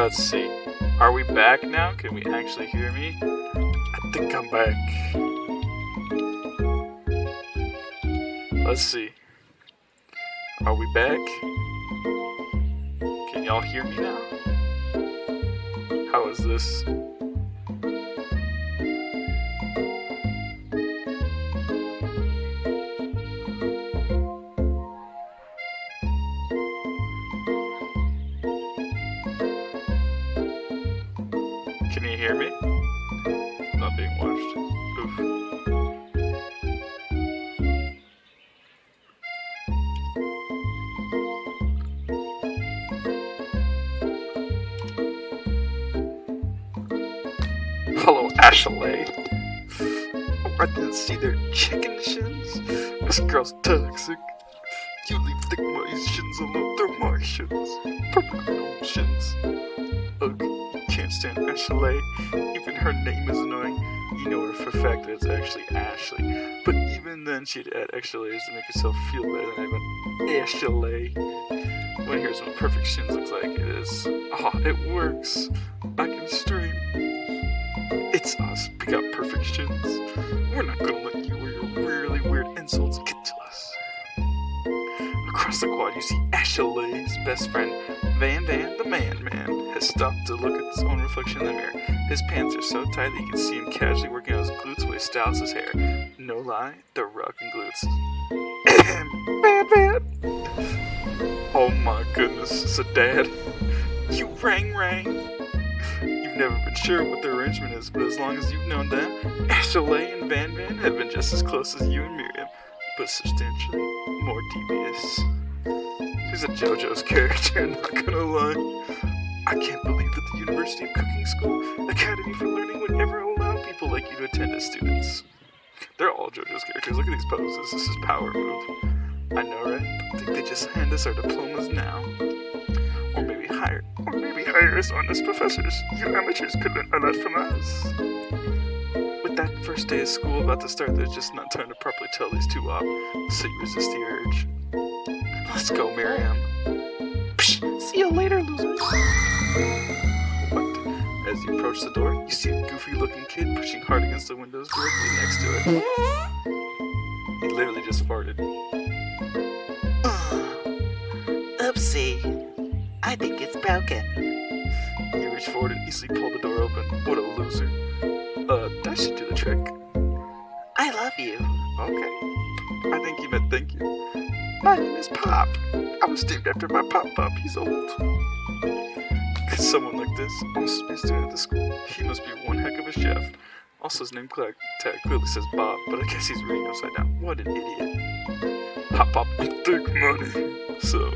Let's see. Are we back now? Can we actually hear me? I think I'm back. Let's see. Are we back? Can y'all hear me now? How is this? Can you hear me? I'm not being watched. Oof. Hello, Ashley. Oh, I didn't see their chicken shins. This girl's toxic. You leave my shins alone. They're my shins. Perfect no shins. Ugh, you can't stand Ashley. Even her name is annoying. You know her for a fact that it's actually Ashley. But even then, she'd add extra layers to make herself feel better than anyone. Ashley. Well, here's what perfect shins looks like. It is. Ah, it works. I can stream. It's us. We got perfect shins. We're not gonna let you or your really weird insults get to us. Across the quad, you see Ashley's best friend, Van Van the Man, has stopped to look at his own reflection in the mirror. His pants are so tight that you can see him casually working on his glutes while he styles his hair. No lie, they're rocking glutes. Van Van! Oh my goodness, it's a dad. You rang. You've never been sure what their arrangement is, but as long as you've known them, Ashley and Van Van have been just as close as you and Miriam, but substantially more devious. He's a JoJo's character, not gonna lie. I can't believe that the University of Cooking School Academy for Learning would ever allow people like you to attend as students. They're all JoJo's characters. Look at these poses. This is power move. I know, right? I think they just hand us our diplomas now. Or maybe hire us on as professors. You amateurs could learn a lot from us. With that first day of school about to start, there's just not time to properly tell these two off, so you resist the urge. Let's go, Miriam. Psh, see you later, loser. What? As you approach the door, you see a goofy-looking kid pushing hard against the windows directly next to it. He literally just farted. Oopsie. I think it's broken. You reach forward and easily pull the door open. What a loser. That should do the trick. I love you. Okay. I think he meant thank you. My name is Pop. I was named after my Pop. He's old. Could someone like this also be a student at the school? He must be one heck of a chef. Also, his name tag clearly says Bob, but I guess he's reading upside down. What an idiot. Pop, big money. So,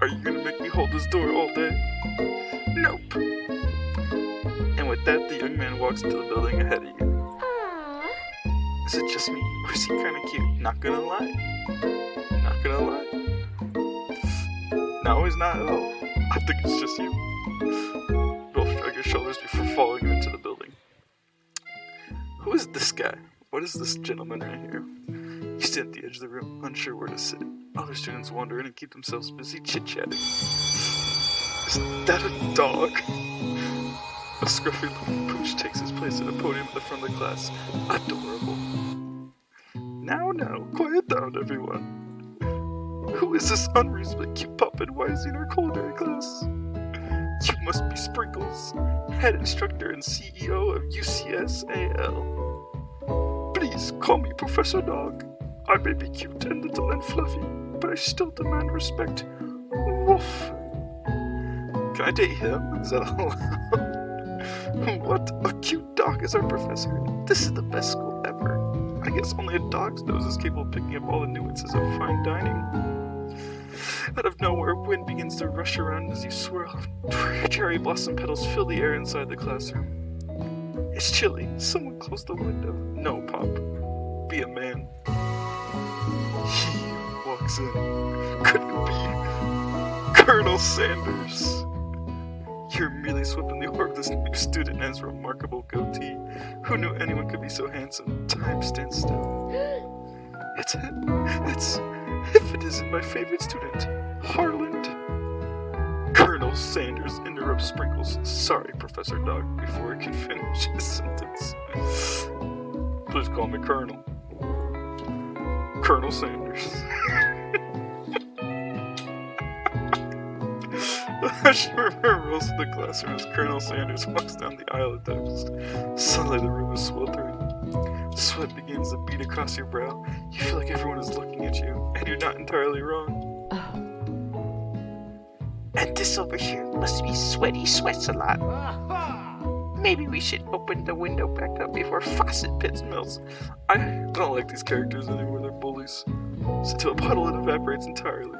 are you gonna make me hold this door all day? Nope. And with that, the young man walks into the building ahead of you. Is it just me, or is he kinda cute? Not gonna lie. No, he's not at all. I think it's just you. Both shrug your shoulders before following him into the building. Who is this guy? What is this gentleman right here? You stand at the edge of the room, unsure where to sit. Other students wander in and keep themselves busy chit-chatting. Is that a dog? A scruffy-looking pooch takes his place at a podium at the front of the class. Adorable. Now, quiet down, everyone. Who is this unreasonably cute puppet? Why is he in our culinary class? You must be Sprinkles, head instructor and CEO of UCSAL. Please call me Professor Dog. I may be cute and little and fluffy, but I still demand respect. Woof. Can I date him? Is that allowed? What? A cute dog is our professor? This is the best school ever. I guess only a dog's nose is capable of picking up all the nuances of fine dining. Out of nowhere, wind begins to rush around as you swirl. Cherry blossom petals fill the air inside the classroom. It's chilly. Someone close the window. No, Pop. Be a man. He walks in. Could it be Colonel Sanders? You're immediately swept in the aura of this new student and his remarkable goatee. Who knew anyone could be so handsome? Time stands still. It's him. If it isn't my favorite student, Harland. Colonel Colonel Sanders interrupts Sprinkles. Sorry, Professor Dog, before he can finish his sentence. Please call me Colonel. Colonel Sanders. The hush rolls in the classroom as Colonel Sanders walks down the aisle of desks. Suddenly the room is sweltering. Sweat begins to beat across your brow. You feel like everyone is looking at you, and you're not entirely wrong. And this over here must be Sweaty Sweats a lot. Maybe we should open the window back up before Faucet Pits melts. I don't like these characters anymore, they're bullies. So to a puddle, it evaporates entirely.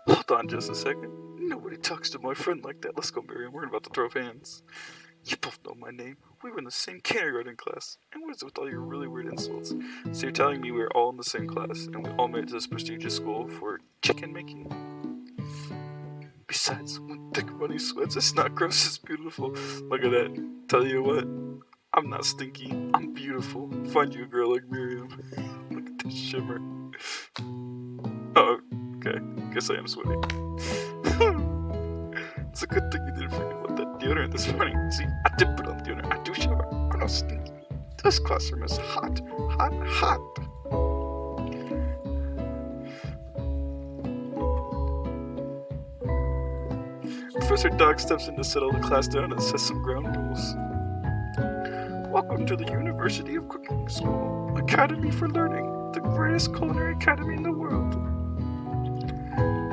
Hold on just a second. Nobody talks to my friend like that. Let's go, Miriam. We're about to throw hands. You both know my name. We were in the same kindergarten class. And what is it with all your really weird insults? So you're telling me we're all in the same class, and we all made it to this prestigious school for chicken making? Besides, when thick money sweats, it's not gross, it's beautiful. Look at that. Tell you what, I'm not stinky, I'm beautiful. Find you a girl like Miriam. Look at this shimmer. Oh, okay. Guess I am sweaty. It's a good thing you didn't forget about that deodorant this morning. See, I did put on deodorant. I do shower. I'm not stinky. This classroom is hot. Hot, hot. Professor Dog steps in to settle the class down and says some ground rules. Welcome to the University of Cooking School, Academy for Learning, the greatest culinary academy in the world.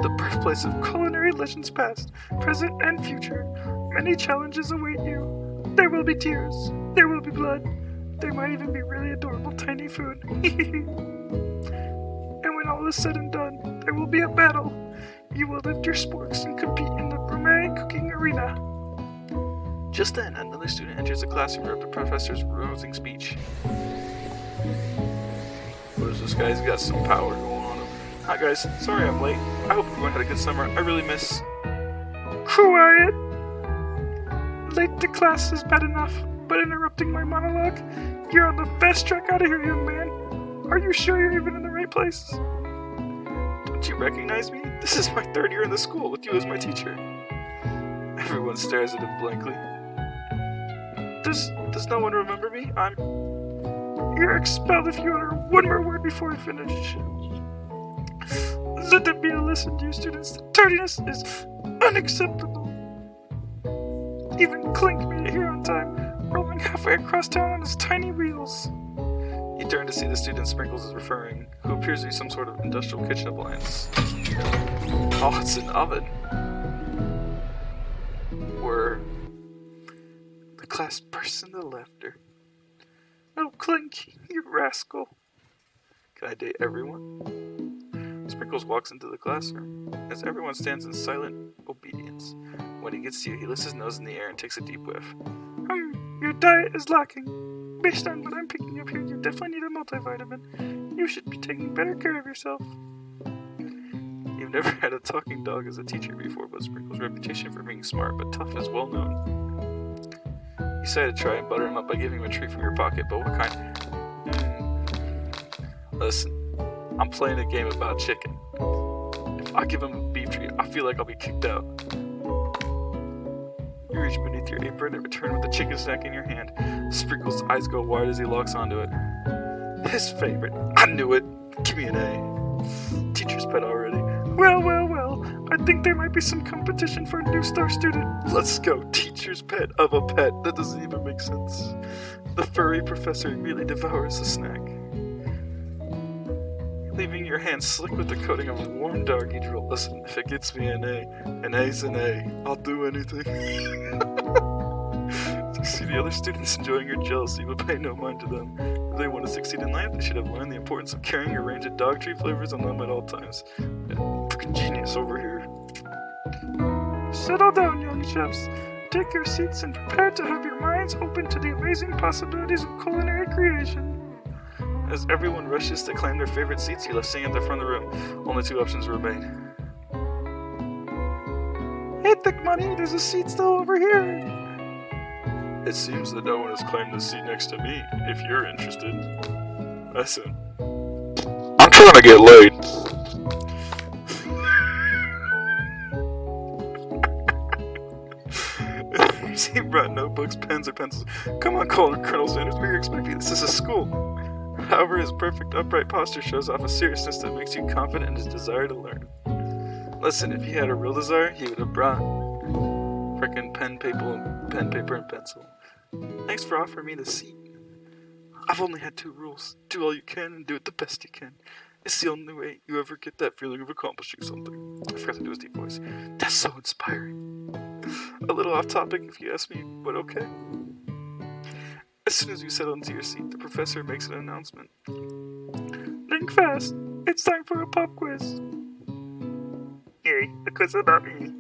The birthplace of culinary legends past, present, and future. Many challenges await you. There will be tears. There will be blood. There might even be really adorable tiny food. And when all is said and done, there will be a battle. You will lift your sporks and compete in the gourmet cooking arena. Just then, another student enters the classroom of the professor's rousing speech. What is this guy? He's got some power going on him. Hi guys, sorry I'm late. I hope everyone had a good summer. I really miss... Quiet! Late to class is bad enough, but interrupting my monologue? You're on the fast track out of here, young man. Are you sure you're even in the right place? Don't you recognize me? This is my third year in the school with you as my teacher. Everyone stares at him blankly. Does no one remember me? You're expelled if you utter one more word before I finish. Let that be a lesson to you students. Tardiness is unacceptable. Even Clink made it here on time, rolling halfway across town on his tiny wheels. You turn to see the student Sprinkles is referring, who appears to be some sort of industrial kitchen appliance. Oh, it's an oven. Where the class bursts into laughter. Oh, Clink, you rascal. Can I date everyone? Sprinkles walks into the classroom, as everyone stands in silent obedience. When he gets to you, he lifts his nose in the air and takes a deep whiff. Your diet is lacking. Based on what I'm picking up here, you definitely need a multivitamin. You should be taking better care of yourself. You've never had a talking dog as a teacher before, but Sprinkles' reputation for being smart but tough is well known. You decided to try and butter him up by giving him a treat from your pocket, but what kind? Listen, I'm playing a game about chicken. If I give him a beef treat, I feel like I'll be kicked out. You reach beneath your apron and return with a chicken snack in your hand. Sprinkles' eyes go wide as he locks onto it. His favorite. I knew it. Give me an A. Teacher's pet already. Well. I think there might be some competition for a new star student. Let's go. Teacher's pet of a pet. That doesn't even make sense. The furry professor immediately devours the snack, leaving your hands slick with the coating of a warm doggy drool. Listen, if it gets me an A's an A. I'll do anything. You see the other students enjoying your jealousy, but pay no mind to them. If they want to succeed in life, they should have learned the importance of carrying a range of dog treat flavors on them at all times. Freaking genius over here. Settle down, young chefs. Take your seats and prepare to have your minds open to the amazing possibilities of culinary creation. As everyone rushes to claim their favorite seats, you left sitting at the front of the room. Only two options remain. Hey, Thick Money, there's a seat still over here. It seems that no one has claimed the seat next to me, if you're interested. Listen. I'm trying to get laid. He brought notebooks, pens, or pencils. Come on, Colonel Sanders, we are expecting this is a school. However, his perfect upright posture shows off a seriousness that makes you confident in his desire to learn. Listen, if he had a real desire, he would have brought frickin' pen, paper, and pencil. Thanks for offering me the seat. I've only had 2 rules. Do all you can and do it the best you can. It's the only way you ever get that feeling of accomplishing something. I forgot to do his deep voice. That's so inspiring. A little off topic if you ask me, but okay. As soon as you settle into your seat, the professor makes an announcement. Think fast. It's time for a pop quiz. Yay, a quiz about me.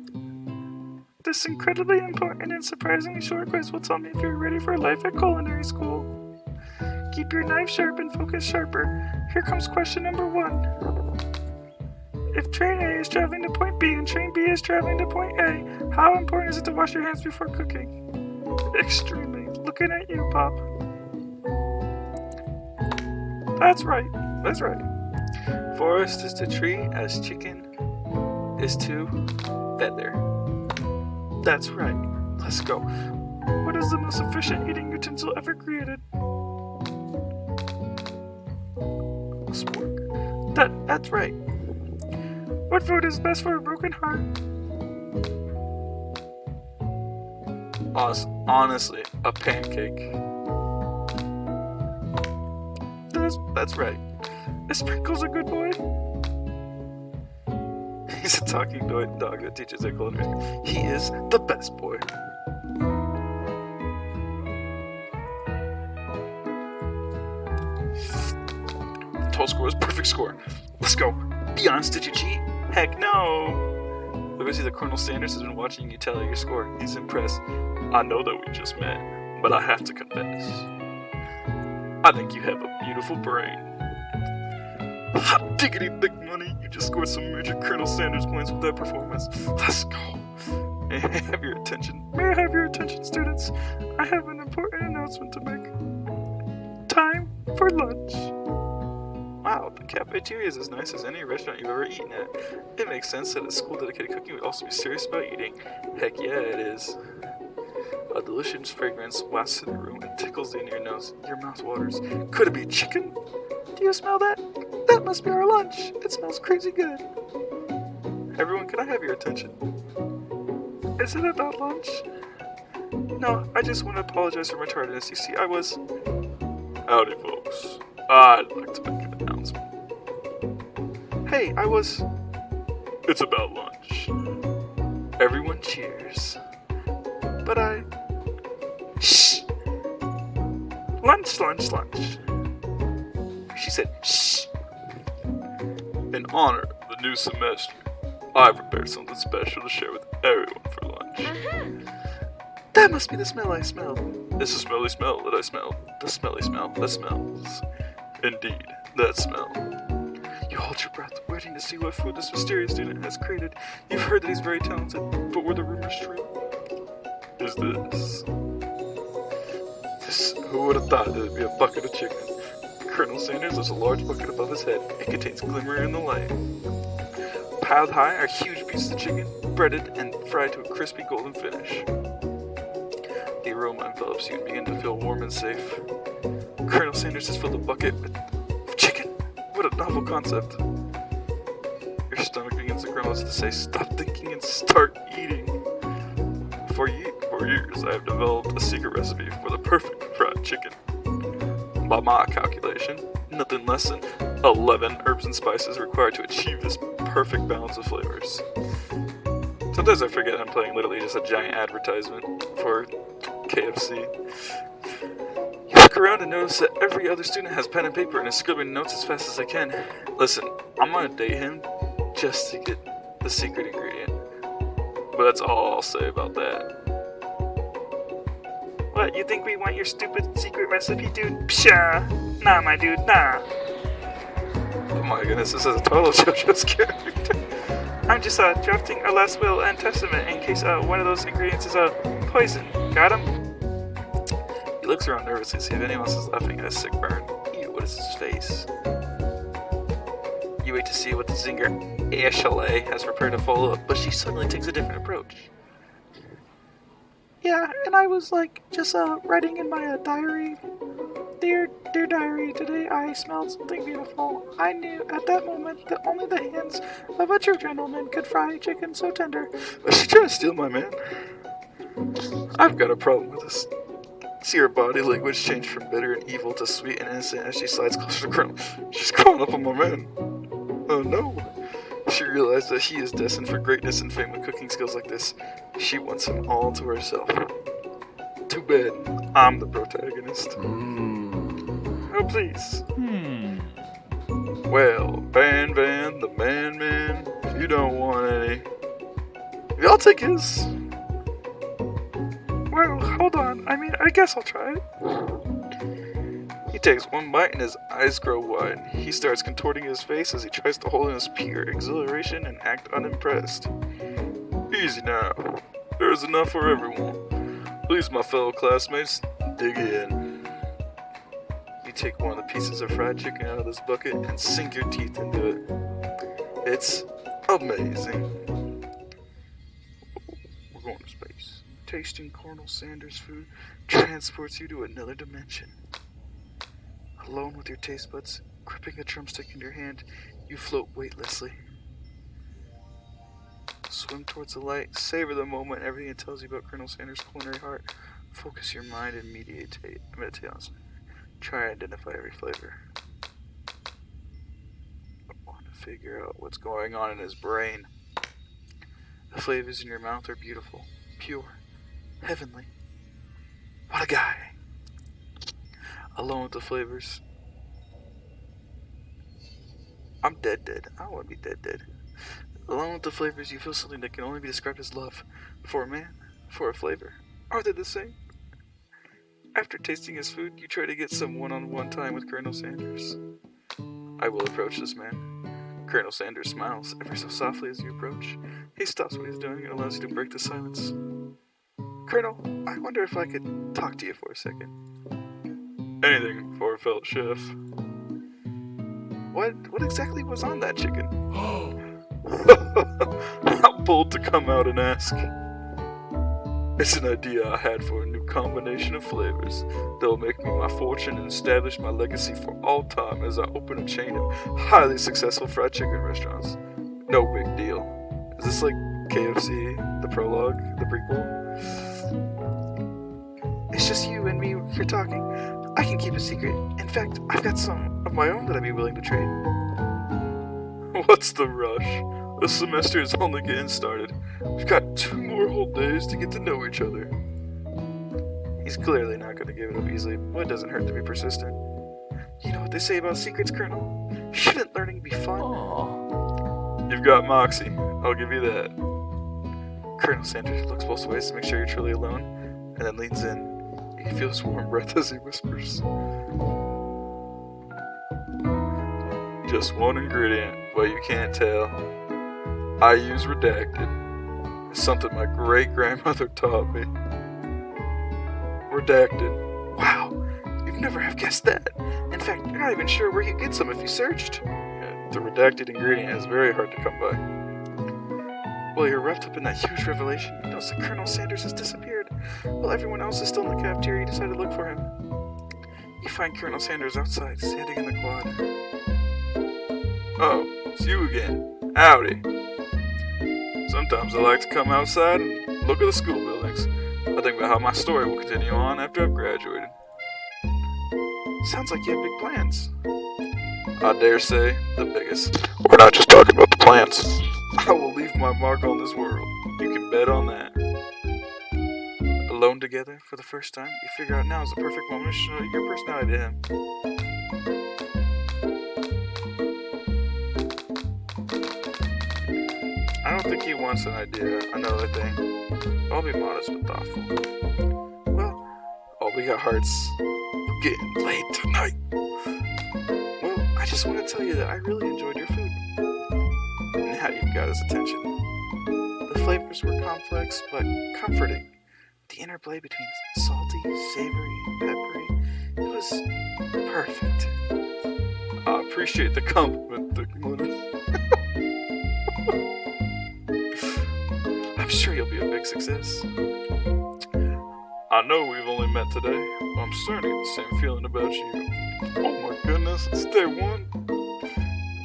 This incredibly important and surprisingly short quiz will tell me if you're ready for life at culinary school. Keep your knife sharp and focus sharper. Here comes question number 1. If train A is traveling to point B and train B is traveling to point A, how important is it to wash your hands before cooking? Extremely. Looking at you, Pop. That's right. Forest is to tree as chicken is to feather. That's right. Let's go. What is the most efficient eating utensil ever created? A spork. That's right. What food is best for a broken heart? Honestly, a pancake. That's right. Is Sprinkles a good boy? He's a talking dog that teaches at culinary school. He is the best boy. Total score is perfect score. Let's go. Be honest, did you cheat? Heck no. Look, I see that Colonel Sanders has been watching you tally your score. He's impressed. I know that we just met, but I have to confess. I think you have a beautiful brain. Hot diggity big money, you just scored some major Colonel Sanders points with that performance. Let's go. May I have your attention? May I have your attention, students? I have an important announcement to make. Time for lunch. Wow, the cafeteria is as nice as any restaurant you've ever eaten at. It makes sense that a school dedicated to cooking would also be serious about eating. Heck yeah, it is. A delicious fragrance wafts through the room and tickles the end of your nose. Your mouth waters. Could it be chicken? Do you smell that? That must be our lunch. It smells crazy good. Everyone, can I have your attention? Is it about lunch? No, I just want to apologize for my tardiness. You see, I was... Howdy, folks. I'd like to make an announcement. Hey, I was... It's about lunch. Everyone cheers. But I... Shh! Lunch. She said, shh! In honor of the new semester, I prepared something special to share with everyone for lunch. That must be the smell I smelled. It's the smelly smell that I smelled. The smelly smell that smells. Indeed, that smell. You hold your breath, waiting to see what food this mysterious student has created. You've heard that he's very talented, but were the rumors true? Is this? Who would have thought that it'd be a bucket of chicken? Colonel Sanders has a large bucket above his head. It contains glimmer in the light. Piled high are huge pieces of chicken, breaded and fried to a crispy golden finish. The aroma envelops you and begin to feel warm and safe. Colonel Sanders has filled the bucket with chicken. What a novel concept. Your stomach begins to grumble as to say, stop thinking and start eating. For years, I have developed a secret recipe for the perfect fried chicken. By my calculation, nothing less than 11 herbs and spices are required to achieve this perfect balance of flavors. Sometimes I forget I'm playing literally just a giant advertisement for KFC. You look around and notice that every other student has pen and paper and is scribbling notes as fast as I can. Listen, I'm gonna date him just to get the secret ingredient. But that's all I'll say about that. What, you think we want your stupid secret recipe, dude? Pshaw! Nah, my dude, nah. Oh my goodness, this is a total JoJo's character. I'm just drafting a last will and testament in case one of those ingredients is poison. Got him? He looks around nervously to see if anyone else is laughing at his sick burn. Ew, what is his face? You wait to see what the zinger Ashley has prepared to follow up, but she suddenly takes a different approach. Yeah, and I was like just writing in my diary. Dear diary, today I smelled something beautiful. I knew at that moment that only the hands of a true gentleman could fry chicken so tender. Is she trying to steal my man? I've got a problem with this. See her body language change from bitter and evil to sweet and innocent as she slides closer to Colonel. She's crawling up on my man. Oh no. She realized that he is destined for greatness and fame with cooking skills like this. She wants him all to herself. Too bad I'm the protagonist. Oh, please. Well, Van, the man, if you don't want any, maybe I'll take his. Well, hold on. I guess I'll try it. He takes one bite and his eyes grow wide. He starts contorting his face as he tries to hold in his pure exhilaration and act unimpressed. Easy now. There is enough for everyone. Please, my fellow classmates, dig in. You take one of the pieces of fried chicken out of this bucket and sink your teeth into it. It's amazing. We're going to space. Tasting Colonel Sanders' food transports you to another dimension. Alone with your taste buds, gripping a drumstick in your hand, you float weightlessly. Swim towards the light, savor the moment, everything it tells you about Colonel Sanders' culinary heart. Focus your mind and meditate on it. Try and identify every flavor. I want to figure out what's going on in his brain. The flavors in your mouth are beautiful, pure, heavenly. What a guy. Alone with the flavors. I'm dead. I don't want to be dead. Alone with the flavors, you feel something that can only be described as love. For a man, for a flavor. Are they the same? After tasting his food, you try to get some one-on-one time with Colonel Sanders. I will approach this man. Colonel Sanders smiles ever so softly as you approach. He stops what he's doing and allows you to break the silence. Colonel, I wonder if I could talk to you for a second. Anything for a fellow chef. What exactly was on that chicken? How bold to come out and ask. It's an idea I had for a new combination of flavors that will make me my fortune and establish my legacy for all time as I open a chain of highly successful fried chicken restaurants. No big deal. Is this like KFC, the prologue, the prequel? It's just you and me here talking. I can keep a secret. In fact, I've got some of my own that I'd be willing to trade. What's the rush? The semester is only getting started. We've got 2 more whole days to get to know each other. He's clearly not going to give it up easily, but it doesn't hurt to be persistent. You know what they say about secrets, Colonel? Shouldn't learning be fun? Aww. You've got moxie. I'll give you that. Colonel Sanders looks both ways to make sure you're truly alone, and then leans in. He feels warm breath as he whispers. Just one ingredient, but you can't tell. I use redacted. It's something my great-grandmother taught me. Redacted. Wow, you'd never have guessed that. In fact, you're not even sure where you get some if you searched. Yeah, the redacted ingredient is very hard to come by. Well, you're wrapped up in that huge revelation. You notice that Colonel Sanders has disappeared. While everyone else is still in the cafeteria, you decide to look for him. You find Colonel Sanders outside, standing in the quad. Oh, it's you again. Howdy. Sometimes I like to come outside and look at the school buildings. I think about how my story will continue on after I've graduated. Sounds like you have big plans. I dare say, the biggest. We're not just talking about the plans. I will leave my mark on this world. You can bet on that. Alone together for the first time, you figure out now is the perfect moment to show your personality to him. I don't think he wants an idea, another thing. I'll be modest but thoughtful. Well, we got hearts. We're getting late tonight. Well, I just want to tell you that I really enjoyed your food. Now you've got his attention. The flavors were complex but comforting. The interplay between salty, savory, and peppery, it was perfect. I appreciate the compliment, Thick Money. I'm sure you'll be a big success. I know we've only met today, but I'm starting to get the same feeling about you. Oh my goodness, it's day one.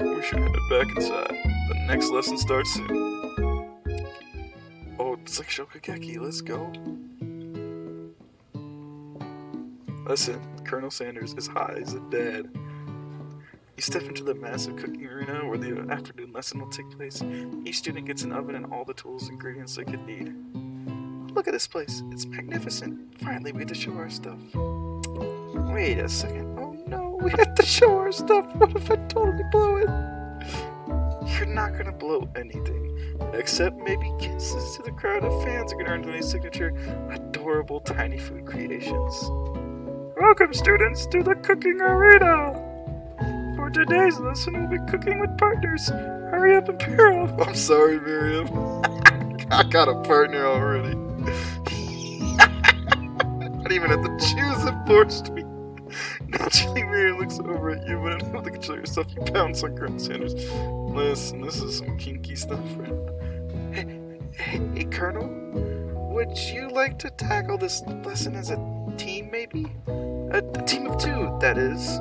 We should head back inside. The next lesson starts soon. Oh, it's like Shokugeki, let's go. Listen, Colonel Sanders is high as a dad. You step into the massive cooking arena where the afternoon lesson will take place. Each student gets an oven and all the tools and ingredients they could need. Look at this place. It's magnificent. Finally, we have to show our stuff. Wait a second. Oh no, we have to show our stuff. What if I totally blow it? You're not gonna blow anything. Except maybe kisses to the crowd of fans who can earn today's signature adorable tiny food creations. Welcome, students, to the cooking arena! For today's lesson, we'll be cooking with partners. Hurry up and pair off. I'm sorry, Miriam. I got a partner already. I didn't even have to choose, it forced me. Naturally, Miriam looks over at you, but I don't think you show yourself. You pounce on Colonel Sanders. Listen, this is some kinky stuff, friend. Hey, Colonel? Would you like to tackle this lesson as a team, maybe? A team of two, that is.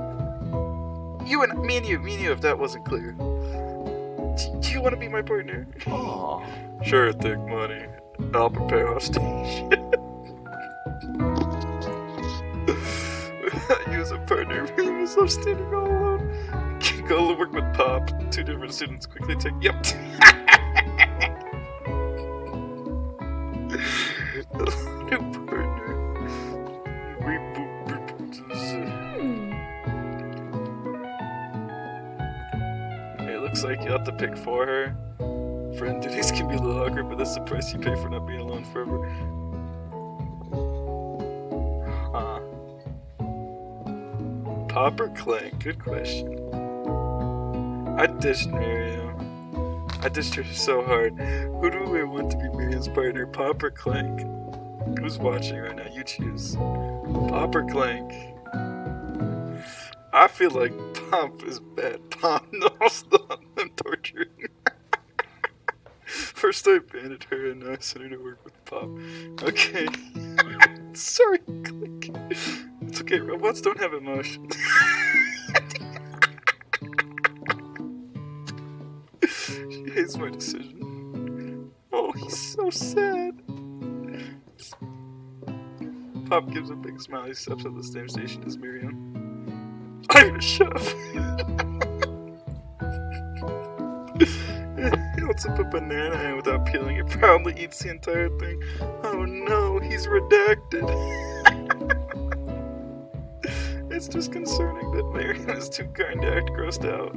Me and you, if that wasn't clear. Do you want to be my partner? Aww. Sure, thick money. I'll prepare our stage. Without you as a partner, really myself standing all alone. Go to work with Pop. Two different students quickly take. Yep. New partner. It looks like you'll have to pick for her. Friend duties can be a little awkward, but that's the price you pay for not being alone forever. Huh. Pop or Clank? Good question. I dished Miriam. I dished her so hard. Who do I want to be Miriam's partner? Pop or Clank? Who's watching right now? You choose. Pop or Clank? I feel like Pop is bad. Pop knows I'm torturing her. First I abandoned her and now I sent her to work with Pop. Okay. Sorry, Clank. It's okay, robots don't have emotions. She hates my decision. Oh, he's so sad. Pop gives a big smile. He steps at the same station as Miriam. I'm a chef. He wants to put banana in without peeling it. Proudly eats the entire thing. Oh no, he's redacted. It's disconcerting that Miriam is too kind to act grossed out.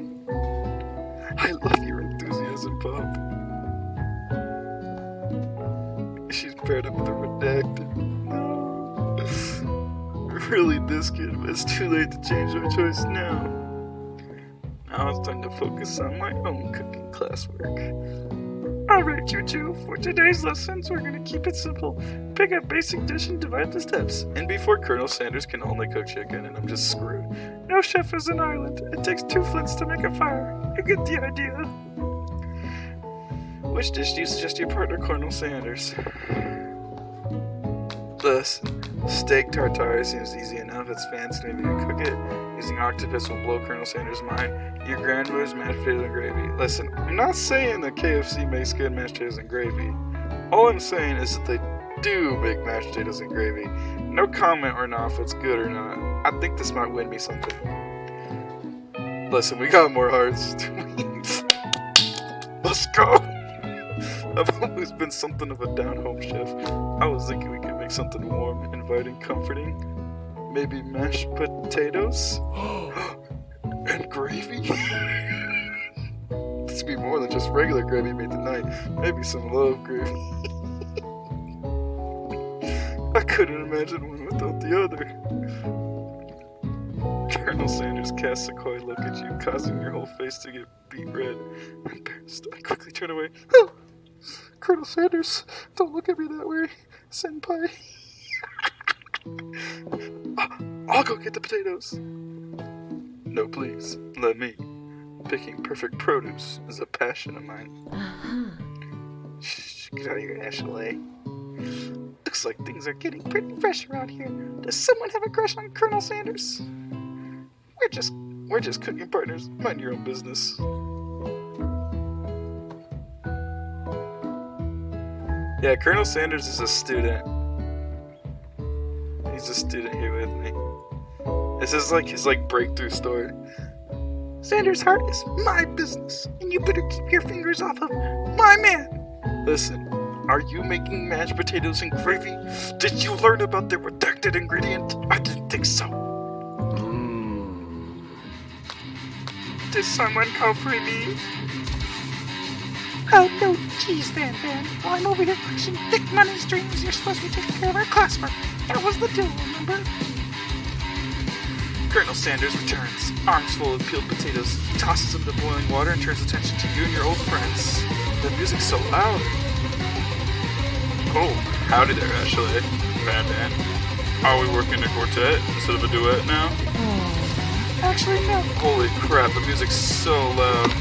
I love your enthusiasm, Pop. She's paired up with the redacted. No. Really, this kid, but it's too late to change my choice now. Now it's time to focus on my own cooking classwork. Alright, you two, for today's lessons, we're gonna keep it simple. Pick a basic dish and divide the steps. And before Colonel Sanders can only cook chicken, and I'm just screwed. No chef is an island. It takes 2 flints to make a fire. You get the idea. Which dish do you suggest to your partner, Colonel Sanders? The steak tartare seems easy enough. It's fancy maybe to cook it. Using octopus will blow Colonel Sanders' mind. Your grandmother's mashed potatoes and gravy. Listen, I'm not saying that KFC makes good mashed potatoes and gravy. All I'm saying is that they do make mashed potatoes and gravy. No comment or not if it's good or not. I think this might win me something. Listen, we got more hearts. Let's go! I've always been something of a down-home chef. I was thinking we could make something warm, inviting, comforting. Maybe mashed potatoes? And gravy? This would be more than just regular gravy made tonight. Maybe some love gravy. I couldn't imagine one without the other. Colonel Sanders casts a coy look at you, causing your whole face to get beet red. Embarrassed, I quickly turn away. Oh, Colonel Sanders, don't look at me that way, senpai. I'll go get the potatoes. No, please, let me. Picking perfect produce is a passion of mine. Shh, get out of here, Ashley. Looks like things are getting pretty fresh around here. Does someone have a crush on Colonel Sanders? We're just cooking partners. Mind your own business. Yeah, Colonel Sanders is a student. He's a student here with me. This is like his breakthrough story. Sanders' heart is my business, and you better keep your fingers off of my man. Listen, are you making mashed potatoes and gravy? Did you learn about the redacted ingredient? I didn't think so. Did someone call for me? Oh, no, geez, Van Van. While I'm over here crushing thick money strings, you're supposed to be taking care of our classwork. That was the deal, remember? Colonel Sanders returns, arms full of peeled potatoes. He tosses them to boiling water and turns attention to you and your old friends. The music's so loud. Oh, howdy there, Ashley. Van Van. Are we working a quartet instead of a duet now? Actually, no. Holy crap, the music's so loud.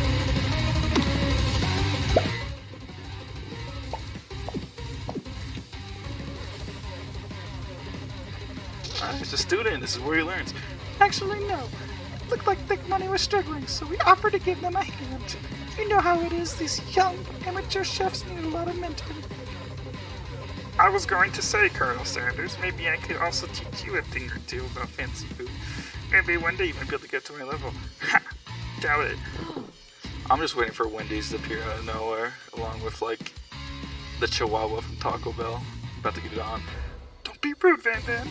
He's a student. This is where he learns. Actually, no. It looked like Thick Money was struggling, so we offered to give them a hand. You know how it is. These young amateur chefs need a lot of mentoring. I was going to say, Colonel Sanders, maybe I could also teach you a thing or two about fancy food. Maybe one day you might be able to get to my level. Ha! Doubt it. I'm just waiting for Wendy's to appear out of nowhere, along with, the Chihuahua from Taco Bell. About to get it on. Don't be rude, Van Van.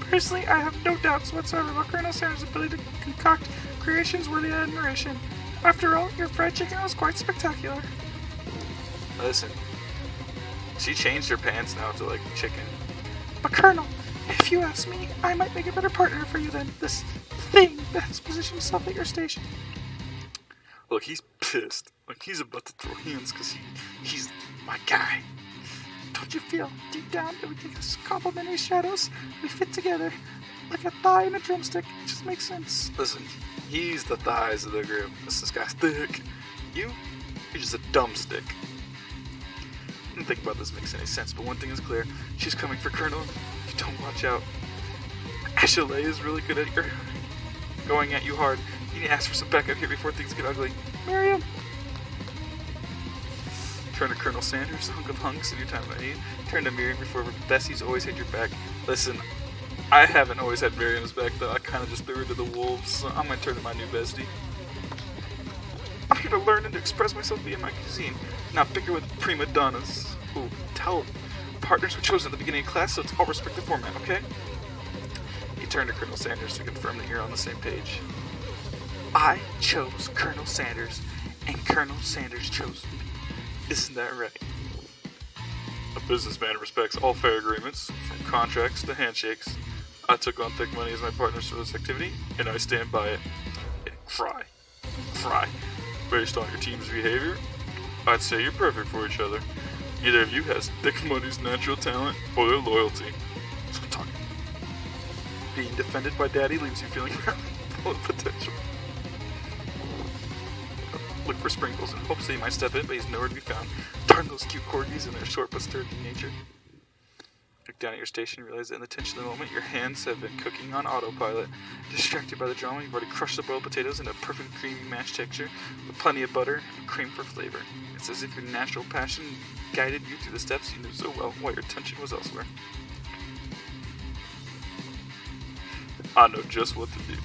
Personally, I have no doubts whatsoever about Colonel Sanders' ability to concoct creations worthy of admiration. After all, your fried chicken was quite spectacular. Listen, she changed her pants now to, chicken. But Colonel, if you ask me, I might make a better partner for you than this thing that has positioned himself at your station. Look, he's pissed. He's about to throw hands because he's my guy. Don't you feel deep down that we can complementary shadows? We fit together like a thigh and a drumstick. It just makes sense. Listen, he's the thighs of the group. This guy's thick. You're just a dumb stick. I don't think about this makes any sense, but one thing is clear. She's coming for Colonel. If you don't watch out. Ashley is really good at going at you hard. You need to ask for some backup here before things get ugly. Miriam! Turn to Colonel Sanders, hunk of hunks anytime I need. Turn to Miriam before Bessie's always had your back. Listen, I haven't always had Miriam's back though. I kind of just threw her to the wolves, so I'm gonna turn to my new bestie. I'm here to learn and to express myself via my cuisine, not bicker with prima donnas. Ooh, tell partners were chosen at the beginning of class, so it's all respect the format, okay? You turn to Colonel Sanders to confirm that you're on the same page. I chose Colonel Sanders, and Colonel Sanders chose me. Isn't that right? A businessman respects all fair agreements, from contracts to handshakes. I took on Thick Money as my partners for this activity, and I stand by it. And cry. Based on your team's behavior, I'd say you're perfect for each other. Neither of you has Thick Money's natural talent or their loyalty. So I'm talking. Being defended by Daddy leaves you feeling full of potential. Look for Sprinkles and hopes that he might step in, but he's nowhere to be found. Darn those cute corgis and their short but sturdy nature. Look down at your station and realize that in the tension of the moment, your hands have been cooking on autopilot. Distracted by the drama, you've already crushed the boiled potatoes into a perfect creamy mashed texture with plenty of butter and cream for flavor. It's as if your natural passion guided you through the steps you knew so well while your attention was elsewhere. I know just what to do.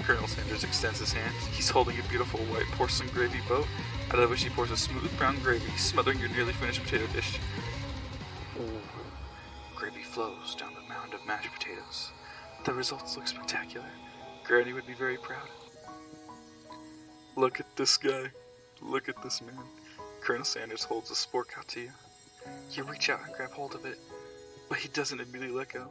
Colonel Sanders extends his hand. He's holding a beautiful white porcelain gravy boat, out of which he pours a smooth brown gravy, smothering your nearly finished potato dish. Ooh. Gravy flows down the mound of mashed potatoes. The results look spectacular. Granny would be very proud. Look at this guy. Look at this man. Colonel Sanders holds a spork out to you. You reach out and grab hold of it, but he doesn't immediately let go.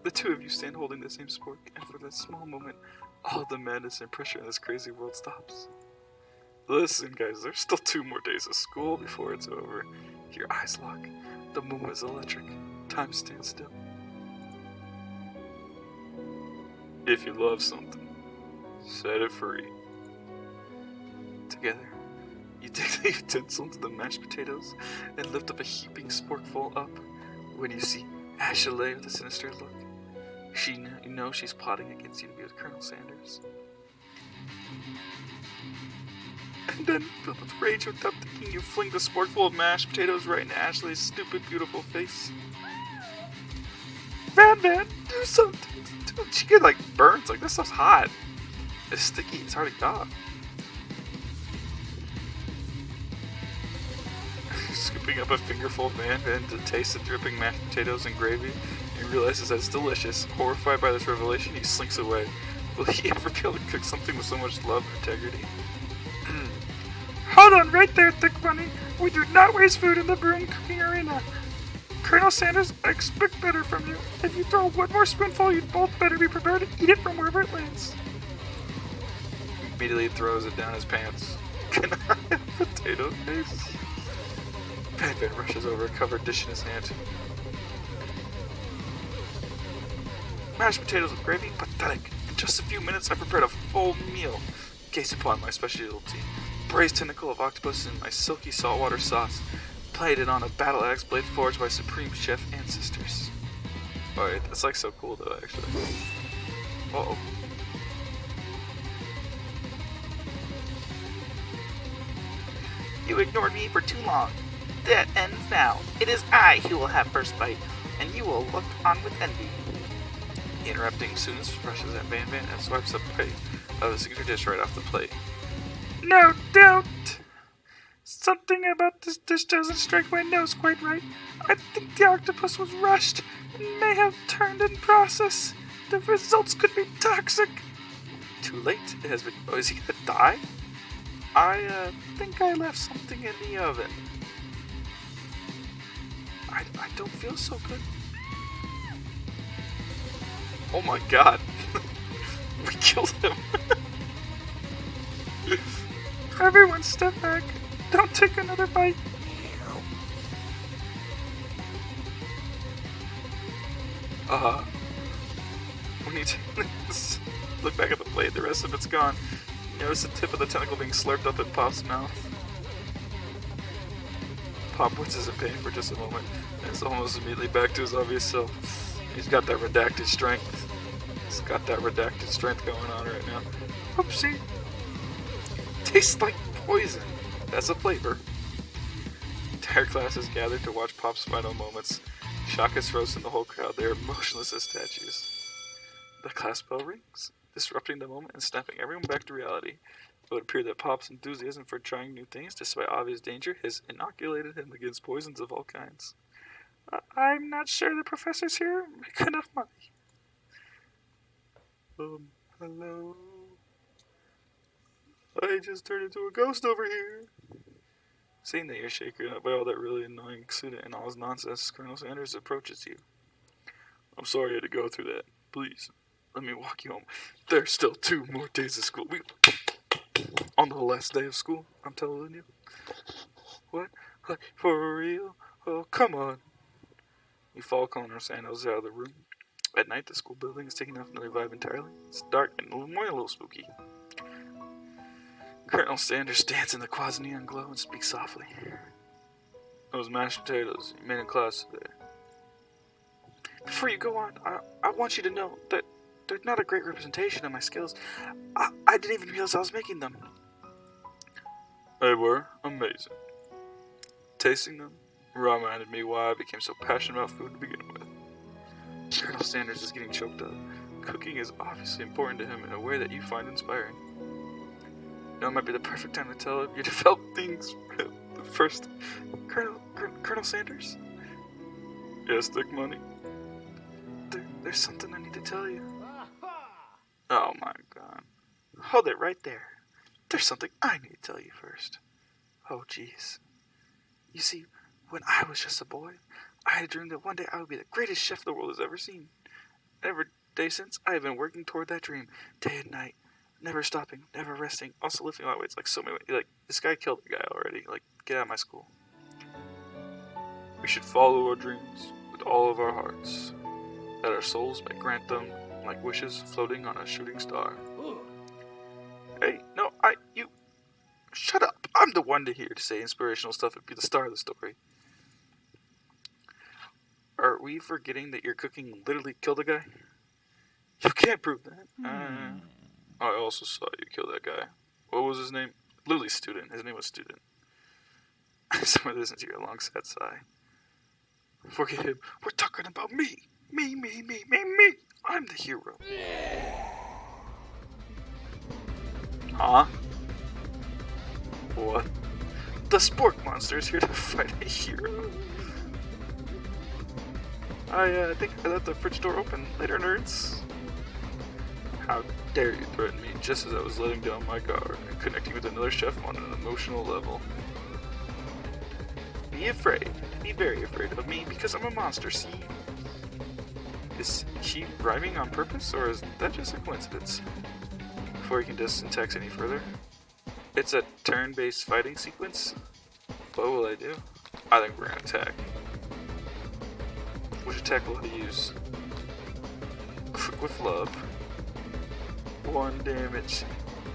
The two of you stand holding the same spork, and for that small moment, all the madness and pressure in this crazy world stops. Listen, guys, there's still 2 more days of school before it's over. Your eyes lock. The moment is electric. Time stands still. If you love something, set it free. Together, you take the Wave tinsel to the mashed potatoes and lift up a heaping sporkful up. When you see Ashley with a sinister look, you know she's plotting against you to be with Colonel Sanders. And then, filled with rage without thinking, you fling the sporkful of mashed potatoes right into Ashley's stupid, beautiful face. Van, do something. Dude, she get burns. This stuff's hot. It's sticky. It's hard to dog. Scooping up a fingerful of Van to taste the dripping mashed potatoes and gravy, and realizes that it's delicious. Horrified by this revelation, he slinks away. Will he ever be able to cook something with so much love and integrity? Hold on right there, Thick Bunny. We do not waste food in the broom cooking arena. Colonel Sanders, I expect better from you. If you throw one more spoonful, you'd both better be prepared to eat it from wherever it lands. He immediately throws it down his pants. Can I have potato face? Van rushes over, a covered dish in his hand. Mashed potatoes with gravy? Pathetic. In just a few minutes, I prepared a full meal. Gaze upon my specialty. Braised tentacle of octopus in my silky saltwater sauce, plated on a battle axe blade forged by supreme chef ancestors. Alright, that's so cool though, actually. Uh-oh. You ignored me for too long. That ends now. It is I who will have first bite, and you will look on with envy. Interrupting Soonest rushes at Van and swipes a plate of the signature dish right off the plate. No doubt! Something about this dish doesn't strike my nose quite right. I think the octopus was rushed and may have turned in process. The results could be toxic. Too late. It has been. Oh, is he gonna die? I think I left something in the oven. I don't feel so good. Oh my god. We killed him. Everyone step back. Don't take another bite. When you look back at the plate, the rest of it's gone. You notice the tip of the tentacle being slurped up in Pop's mouth. Pop winces in pain for just a moment, and is almost immediately back to his obvious self. He's got that redacted strength. He's got that redacted strength going on right now. Oopsie. Tastes like poison. That's a flavor. Entire class is gathered to watch Pop's final moments. Shock is frozen in the whole crowd. They are motionless as statues. The class bell rings, disrupting the moment and snapping everyone back to reality. It would appear that Pop's enthusiasm for trying new things, despite obvious danger, has inoculated him against poisons of all kinds. I'm not sure the professors here make enough money. Hello? I just turned into a ghost over here. Seeing that you're shaken up by all that really annoying student and all his nonsense, Colonel Sanders approaches you. I'm sorry you had to go through that. Please, let me walk you home. There's still 2 more days of school. On the last day of school, I'm telling you. What? For real? Oh, come on. You follow Colonel Sanders out of the room. At night, the school building is taking off another vibe entirely. It's dark and a little spooky. Colonel Sanders stands in the quasi-neon glow and speaks softly. Those mashed potatoes you made in class today. Before you go on, I want you to know that they're not a great representation of my skills. I didn't even realize I was making them. They were amazing. Tasting them reminded me why I became so passionate about food to begin with. Colonel Sanders is getting choked up. Cooking is obviously important to him in a way that you find inspiring. Now might be the perfect time to tell him you developed things first. Colonel Sanders? Yes, Thick Money? There's something I need to tell you. Oh my god. Hold it right there. There's something I need to tell you first. Oh jeez. You see, when I was just a boy, I had a dream that one day I would be the greatest chef the world has ever seen. Every day since, I have been working toward that dream, day and night. Never stopping, never resting, also lifting my weights so many. This guy killed a guy already. Get out of my school. We should follow our dreams with all of our hearts, that our souls may grant them like wishes floating on a shooting star. Hey, no, you. Shut up. I'm the one here to say inspirational stuff and be the star of the story. Are we forgetting that your cooking literally killed a guy? You can't prove that. I also saw you kill that guy. What was his name? Literally Student. His name was Student. Someone listens to your long sad sigh. Forget him. We're talking about me. Me. I'm the hero. Huh? What? The Spork Monster is here to fight a hero. I think I left the fridge door open. Later, nerds. How dare you threaten me just as I was letting down my guard and connecting with another chef on an emotional level. Be afraid. Be very afraid of me because I'm a monster, see? Is he rhyming on purpose, or is that just a coincidence? Before you can syntax any further, it's a turn-based fighting sequence. What will I do? I think we're gonna attack. Which attack will I use? Cook with love. 1 damage.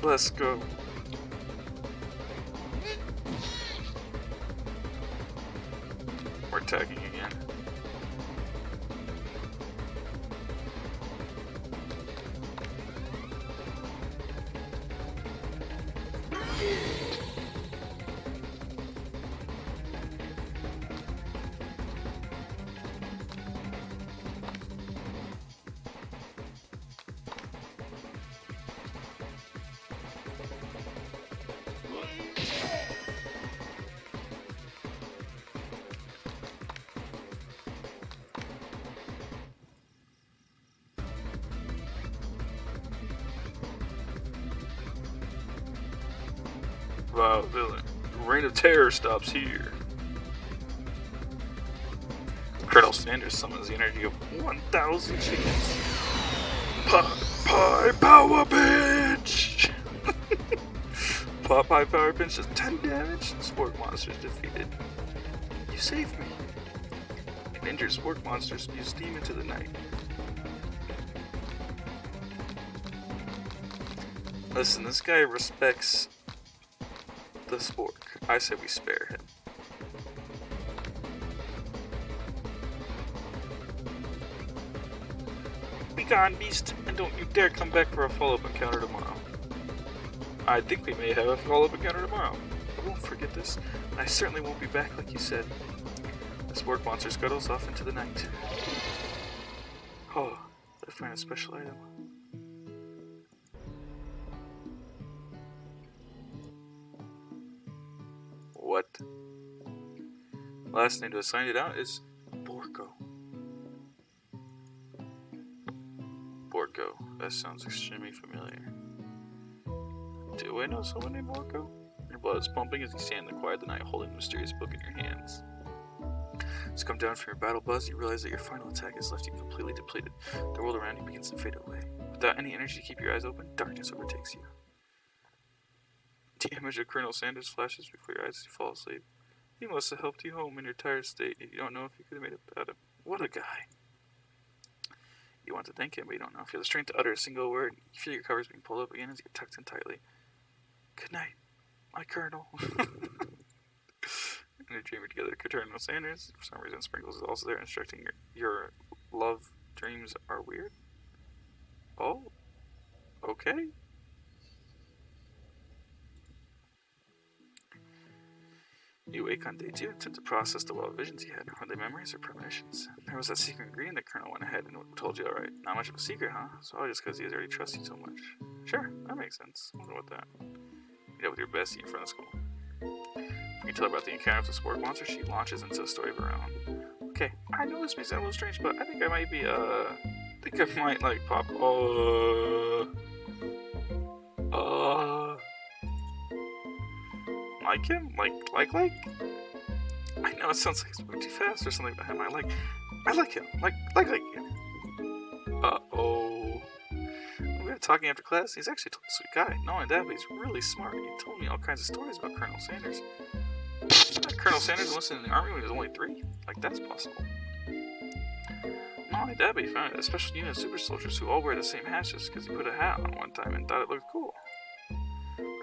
Let's go. We're attacking again. Wow, villain. Reign of Terror stops here. Colonel Sanders summons the energy of 1,000 chickens. Pie Power Pinch! Pie Power Pinch does 10 damage. Spork Monster's defeated. You saved me. An injured Spork Monster spews steam into the night. Listen, this guy respects the Spork. I say we spare him. Be gone, beast, and don't you dare come back for a follow-up encounter tomorrow. I think we may have a follow-up encounter tomorrow. I won't forget this, and I certainly won't be back like you said. The Spork Monster scuttles off into the night. Oh, I find a special item. What? Last name to assign it out is Borko. Borko. That sounds extremely familiar. Do I know someone named Borko? Your blood is pumping as you stand in the quiet of the night holding the mysterious book in your hands. As you come down from your battle buzz, you realize that your final attack has left you completely depleted. The world around you begins to fade away. Without any energy to keep your eyes open, darkness overtakes you. The image of Colonel Sanders flashes before your eyes as you fall asleep. He must have helped you home in your tired state, and you don't know if you could have made it without him. What a guy. You want to thank him, but you don't know if you have the strength to utter a single word. You feel your covers being pulled up again as you get tucked in tightly. Good night, my Colonel. And you're dreaming together, Colonel Sanders. For some reason, Sprinkles is also there instructing your love dreams are weird. Oh, okay. You wake on day 2 and attempt to process the wild visions you had. Are they memories or premonitions? There was that secret ingredient that Colonel went ahead and told you, alright. Not much of a secret, huh? So all just because he has already trusted you so much. Sure, that makes sense. I'll go with that. Meet up with your bestie in front of school. When you tell her about the encounter with the Spork Monster, she launches into a story of her own. Okay, I know this may sound a little strange, but I think I might be, pop, like him? Like? I know it sounds like it's moving too fast or something about him. I like him. Like him. Uh-oh. We were talking after class. He's actually a sweet guy. Not only that, but he's really smart. He told me all kinds of stories about Colonel Sanders. Colonel Sanders enlisted in the army when he was only 3? Like, that's possible. Not only that, but he founded a special unit of super soldiers who all wear the same hat just because he put a hat on one time and thought it looked cool.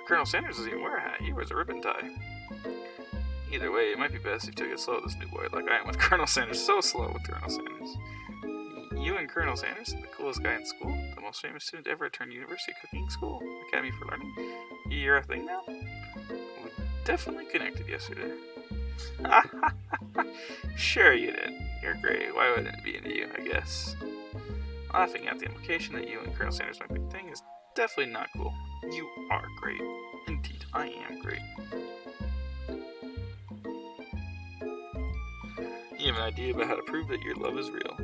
Colonel Sanders doesn't even wear a hat. He wears a ribbon tie. Either way, it might be best if you took it slow with this new boy, like I am with Colonel Sanders. So slow with Colonel Sanders. You and Colonel Sanders, the coolest guy in school, the most famous student ever attend University Cooking School, Academy for Learning. You're a thing now? We definitely connected yesterday. Sure you did. You're great. Why wouldn't it be into you, I guess? Laughing at the implication that you and Colonel Sanders might be a thing is definitely not cool. You are great. Indeed, I am great. You have an idea about how to prove that your love is real.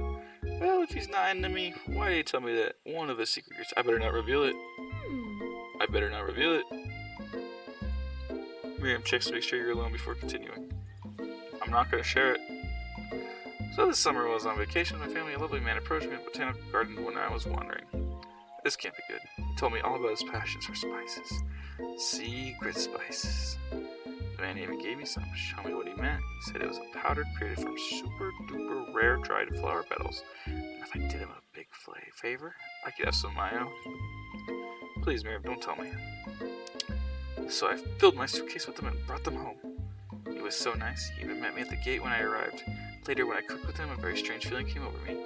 Well, if he's not into me, why do you tell me that one of his secrets? I better not reveal it. I better not reveal it. Miriam checks to make sure you're alone before continuing. I'm not going to share it. So this summer I was on vacation with my family. A lovely man approached me at the botanical garden when I was wandering. This can't be good. He told me all about his passions for spices. Secret spices. The man even gave me some to show me what he meant. He said it was a powder created from super duper rare dried flower petals. And if I did him a big favor, I could have some of my own. Please, Miriam, don't tell me. So I filled my suitcase with them and brought them home. He was so nice. He even met me at the gate when I arrived. Later, when I cooked with him, a very strange feeling came over me,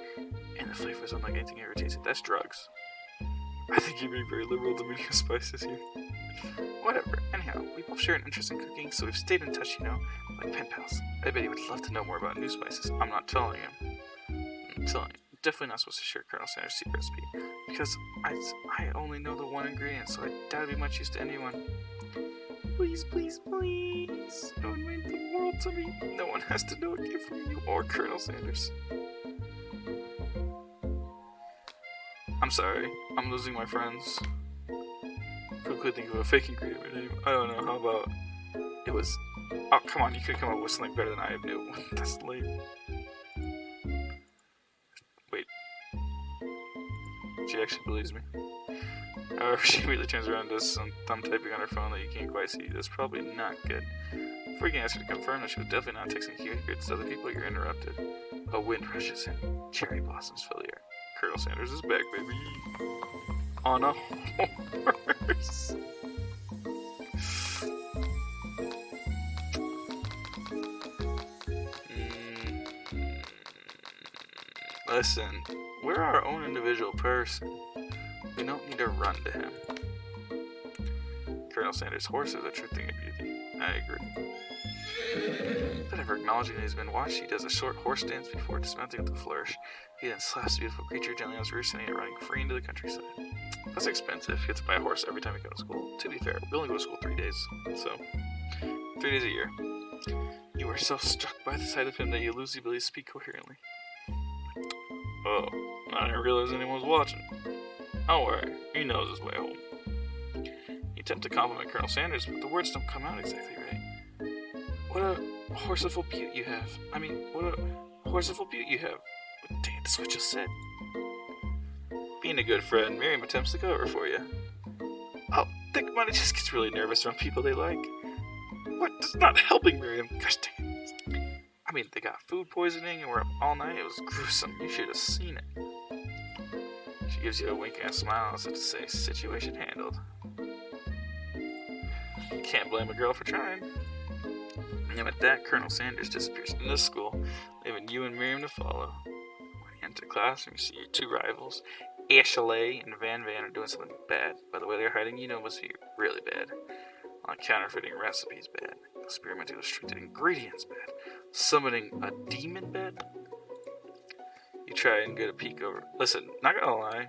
and the flavor was unlike anything I ever tasted. That's drugs. I think you're being very liberal to meaning of spices here. Whatever. Anyhow, we both share an interest in cooking, so we've stayed in touch, like pen pals. I bet he would love to know more about new spices. I'm not telling him. I'm telling him. Definitely not supposed to share Colonel Sanders' secret recipe, because I only know the one ingredient, so I doubt it'd be much use to anyone. Please, please, please. It would mean the world to me. No one has to know it came from you or Colonel Sanders. I'm sorry. I'm losing my friends. Quickly think of a fake ingredient name. I don't know. How about it was... Oh, come on. You could come up with something better than I knew. That's lame. Wait. She actually believes me. However, she immediately turns around and does some thumb typing on her phone that you can't quite see. That's probably not good. Before you can ask her to confirm that she was definitely not texting secrets to other people, you're interrupted. A wind rushes in. Cherry blossoms fill the air. Colonel Sanders is back, baby. On a horse. Listen, we're our own individual person. We don't need to run to him. Colonel Sanders' horse is a true thing of beauty. I agree. Instead of acknowledging that he's been watched, he does a short horse dance before dismounting with a flourish. He then slaps the beautiful creature gently on his rear, sending it running free into the countryside. That's expensive. You have to buy a horse every time you go to school. To be fair, we only go to school 3 days, so 3 days a year. You are so struck by the sight of him that you lose the ability to speak coherently. Oh, I didn't realize anyone was watching. Don't worry, he knows his way home. You attempt to compliment Colonel Sanders, but the words don't come out exactly right. What a horseful beaut you have. What a horseful beaut you have. But dang, that's what you said. Being a good friend, Miriam attempts to cover for you. Oh, think money just gets really nervous around people they like. What? That's not helping, Miriam. Gosh dang it. They got food poisoning and we're up all night. It was gruesome. You should have seen it. She gives you a wink and a smile as if to say, situation handled. Can't blame a girl for trying. And with that, Colonel Sanders disappears into the school, leaving you and Miriam to follow. When you enter the classroom, you see your two rivals, Ashley and Van Van, are doing something bad. By the way they're hiding, it must be really bad. Like counterfeiting recipes bad. Experimenting with restricted ingredients bad. Summoning a demon bad. You try and get a peek over. Listen, not gonna lie.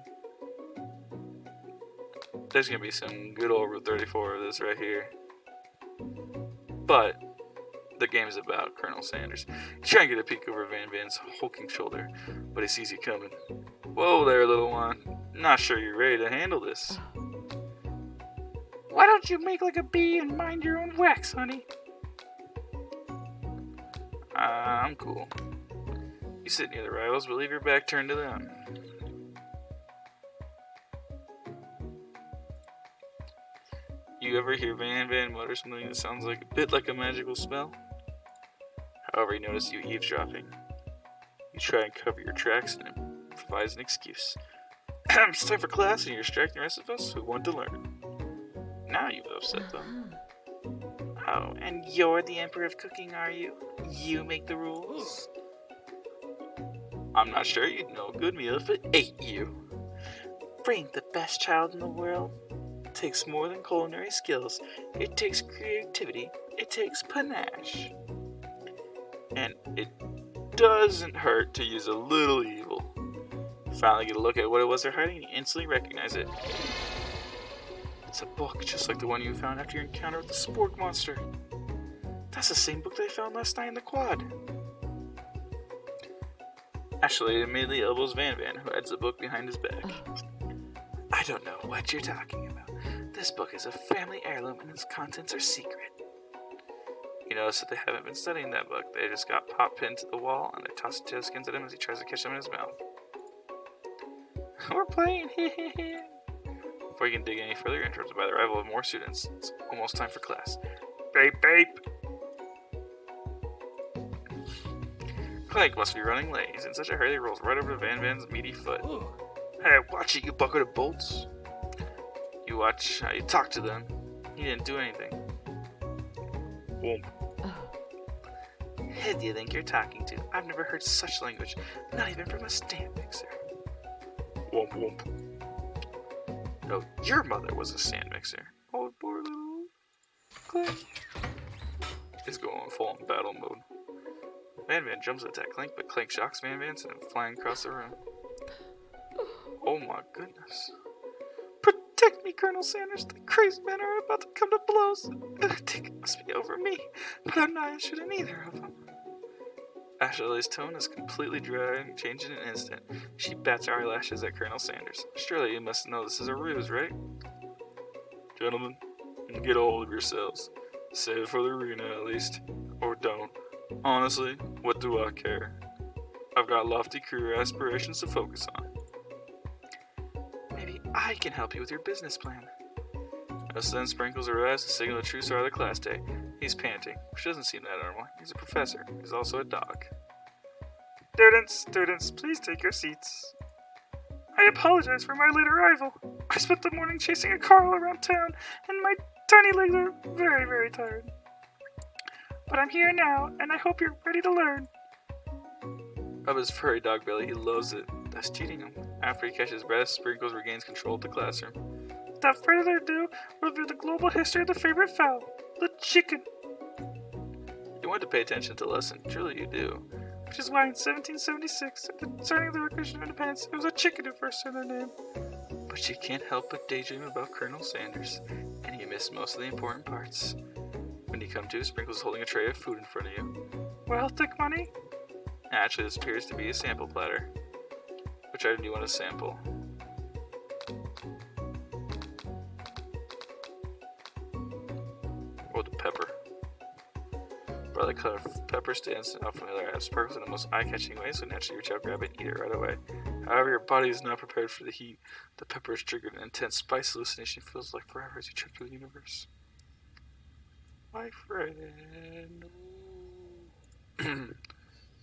There's gonna be some good old Route 34 of this right here. But the game is about Colonel Sanders. You try and get a peek over Van Van's hulking shoulder, but he sees you coming. Whoa there, little one. Not sure you're ready to handle this. Why don't you make like a bee and mind your own wax, honey? I'm cool. You sit near the rivals, but leave your back turned to them. You ever hear Van Van mutter something that sounds like a bit like a magical spell? However, he notices you eavesdropping. You try and cover your tracks and improvise an excuse. It's time for class and you're distracting the rest of us who want to learn. Now you've upset them. Oh, and you're the Emperor of Cooking, are you? You make the rules? I'm not sure you'd know a good meal if it ate you. Being the best child in the world takes more than culinary skills. It takes creativity. It takes panache. And it doesn't hurt to use a little evil. Finally get a look at what it was they're hiding and you instantly recognize it. It's a book just like the one you found after your encounter with the Spork monster. That's the same book they found last night in the quad. Ashley immediately elbows Van Van, who hides the book behind his back. I don't know what you're talking about. This book is a family heirloom and its contents are secret. You notice that they haven't been studying that book. They just got Pop pinned to the wall and they toss potato skins at him as he tries to catch them in his mouth. We're playing, Before you can dig any further, you're interrupted by the arrival of more students. It's almost time for class. Bape, bape! Clank must be running late. He's in such a hurry he rolls right over to Van Van's meaty foot. Hey, watch it, you bucket of bolts. You watch how you talk to them. He didn't do anything. Whoomp. Who do you think you're talking to? I've never heard such language, not even from a stand mixer. Whoomp, whoomp. No, your mother was a sand mixer. Oh, poor little Clank. He's going full on battle mode. Van Van jumps to attack Clank, but Clank shocks Van Van, sending him flying across the room. Oh my goodness. Protect me, Colonel Sanders. The crazy men are about to come to blows. I think it must be over me, but I'm not interested in either of them. Ashley's tone is completely dry and changed in an instant. She bats her eyelashes at Colonel Sanders. Surely you must know this is a ruse, right? Gentlemen, get a hold of yourselves. Save it for the arena at least. Or don't. Honestly, what do I care? I've got lofty career aspirations to focus on. Maybe I can help you with your business plan. Just then Sprinkles arrives to signal the true start of the class day. He's panting, which doesn't seem that normal. He's a professor. He's also a dog. Students, please take your seats. I apologize for my late arrival. I spent the morning chasing a car all around town, and my tiny legs are very, very tired. But I'm here now, and I hope you're ready to learn. Rub his furry dog belly, he loves it. That's cheating him. After he catches his breath, Sprinkles regains control of the classroom. Without further ado, we'll review the global history of the favorite fowl, the chicken. You want to pay attention to the lesson, truly you do. Which is why in 1776, at the signing of the Declaration of Independence, it was a chicken who first said their name. But you can't help but daydream about Colonel Sanders, and you miss most of the important parts. When you come to, Sprinkles is holding a tray of food in front of you. Well, take money? Actually, this appears to be a sample platter. Which item do you want to sample? Or the pepper. Brother color of pepper stands out from the other items, sparkles in the most eye-catching way, so naturally you reach out, grab it, and eat it right away. However, your body is not prepared for the heat. The pepper has triggered an intense spice hallucination. It feels like forever as you trek through the universe. My friend.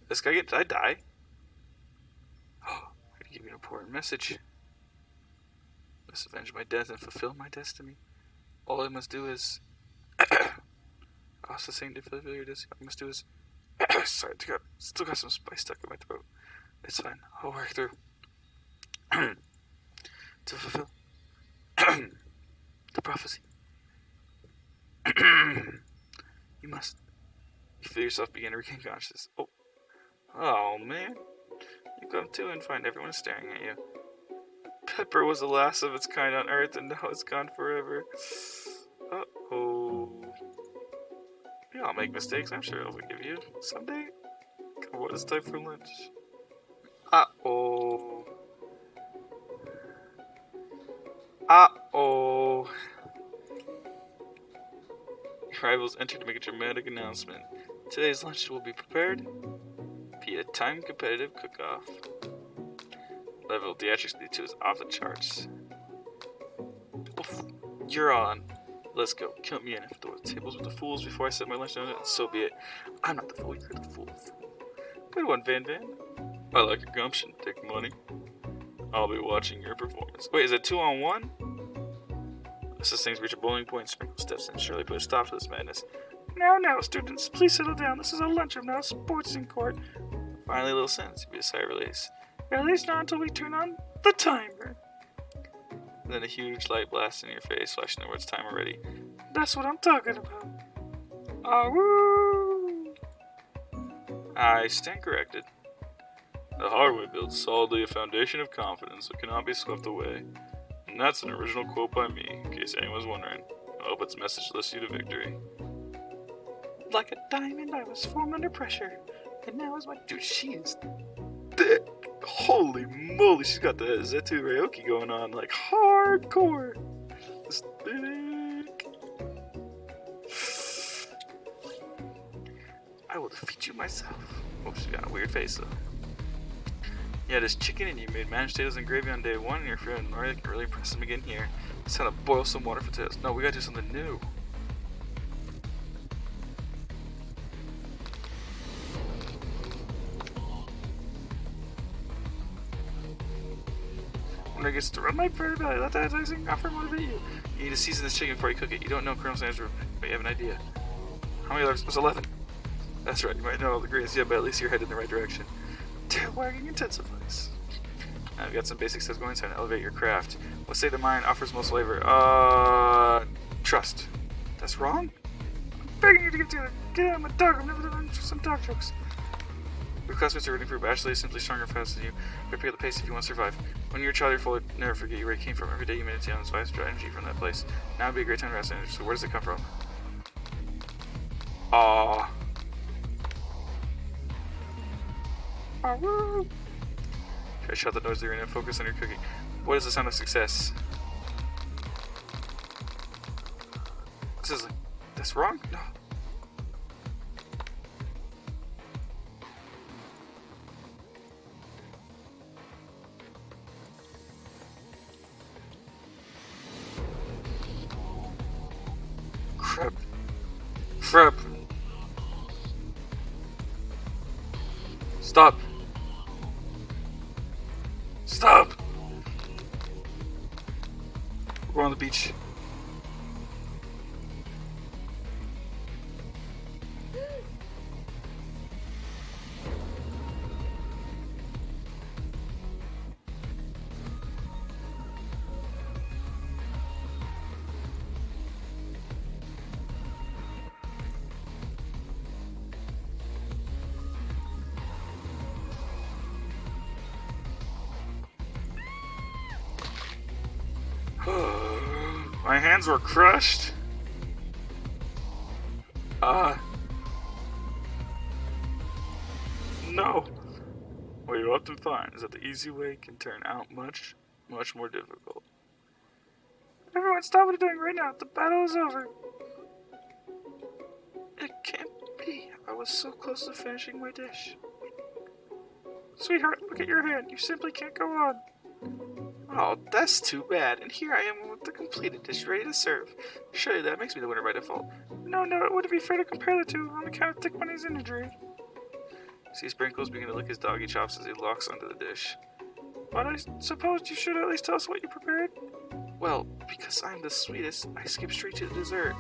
This guy did I die? Oh, I gotta give you an important message. I must avenge my death and fulfill my destiny. All I must do is it's the same failure this. All I must do is sorry, still got some spice stuck in my throat. It's fine. I'll work through. To fulfill the prophecy. You feel yourself begin to regain consciousness. Oh man. You come to and find everyone staring at you. Pepper was the last of its kind on Earth, and now it's gone forever. Uh-oh. We all make mistakes, I'm sure I'll forgive you. Someday. Come on, it's time for lunch. Uh-oh. Uh-oh. Your rivals enter to make a dramatic announcement. Today's lunch will be prepared via time competitive cook-off. Level of theatrically 2 is off the charts. Oof. You're on. Let's go. Count me in. If the tables with the fools before I set my lunch down, and so be it. I'm not the fool, you're the fool. Good one, Van Van. I like your gumption, Dick Money. I'll be watching your performance. Wait, is it 2-on-1? As things reach a boiling point, Sprinkle steps in. Surely put a stop to this madness. Now, students, please settle down. This is a lunchroom, not a sports in court. Finally, little sense. You be a sigh of release. At least not until we turn on the timer. And then a huge light blasts in your face, flashing the words "time already." That's what I'm talking about. Woo! I stand corrected. The hard way builds solidly a foundation of confidence that cannot be swept away. And that's an original quote by me, in case anyone was wondering. I hope its message lifts you to victory. Like a diamond, I was formed under pressure. And now is my dude, she is thick. Holy moly, she's got the Zetu Ryoki going on, like hardcore. This thick. I will defeat you myself. Oh, she's got a weird face though. Yeah, this chicken and you made mashed potatoes and gravy on day one, and your friend Maria can really impress him again here. It's time to boil some water for potatoes. No, we gotta do something new. When it gets to run like Fairy Valley, let that advertising offer motivate you. You need to season this chicken before you cook it. You don't know Colonel Sanders' room, but you have an idea. How many others? It was 11. That's right, you might know all the ingredients yet, but at least you're headed in the right direction. Tail wagging intensifies. Now we've got some basic steps going to elevate your craft. What state of mind offers most flavor? Trust. That's wrong? I'm begging you to get together. Get out of my dog. I've never done some dog jokes. Your classmates are rooting for you, but Ashley is simply stronger and faster than you. Better pick up the pace if you want to survive. When you're a child, you're full of never forget where you came from. Every day you meditate on inspires draw energy from that place. Now would be a great time to rest energy. So where does it come from? Woo! Try to shut the noise of the arena and focus on your cooking. What is the sound of success? Sizzling. That's wrong? No. Crap. Stop. We're on the beach. My hands were crushed. No. What you often find is that the easy way can turn out much, much more difficult. Everyone, stop what you're doing right now. The battle is over. It can't be. I was so close to finishing my dish. Sweetheart, look at your hand. You simply can't go on. Oh, that's too bad. And here I am with the completed dish ready to serve. Surely that makes me the winner by default. No, it wouldn't be fair to compare the two on account of Thick Bunny's injury. See Sprinkles begin to lick his doggy chops as he locks onto the dish. But I suppose you should at least tell us what you prepared? Well, because I'm the sweetest, I skip straight to the dessert.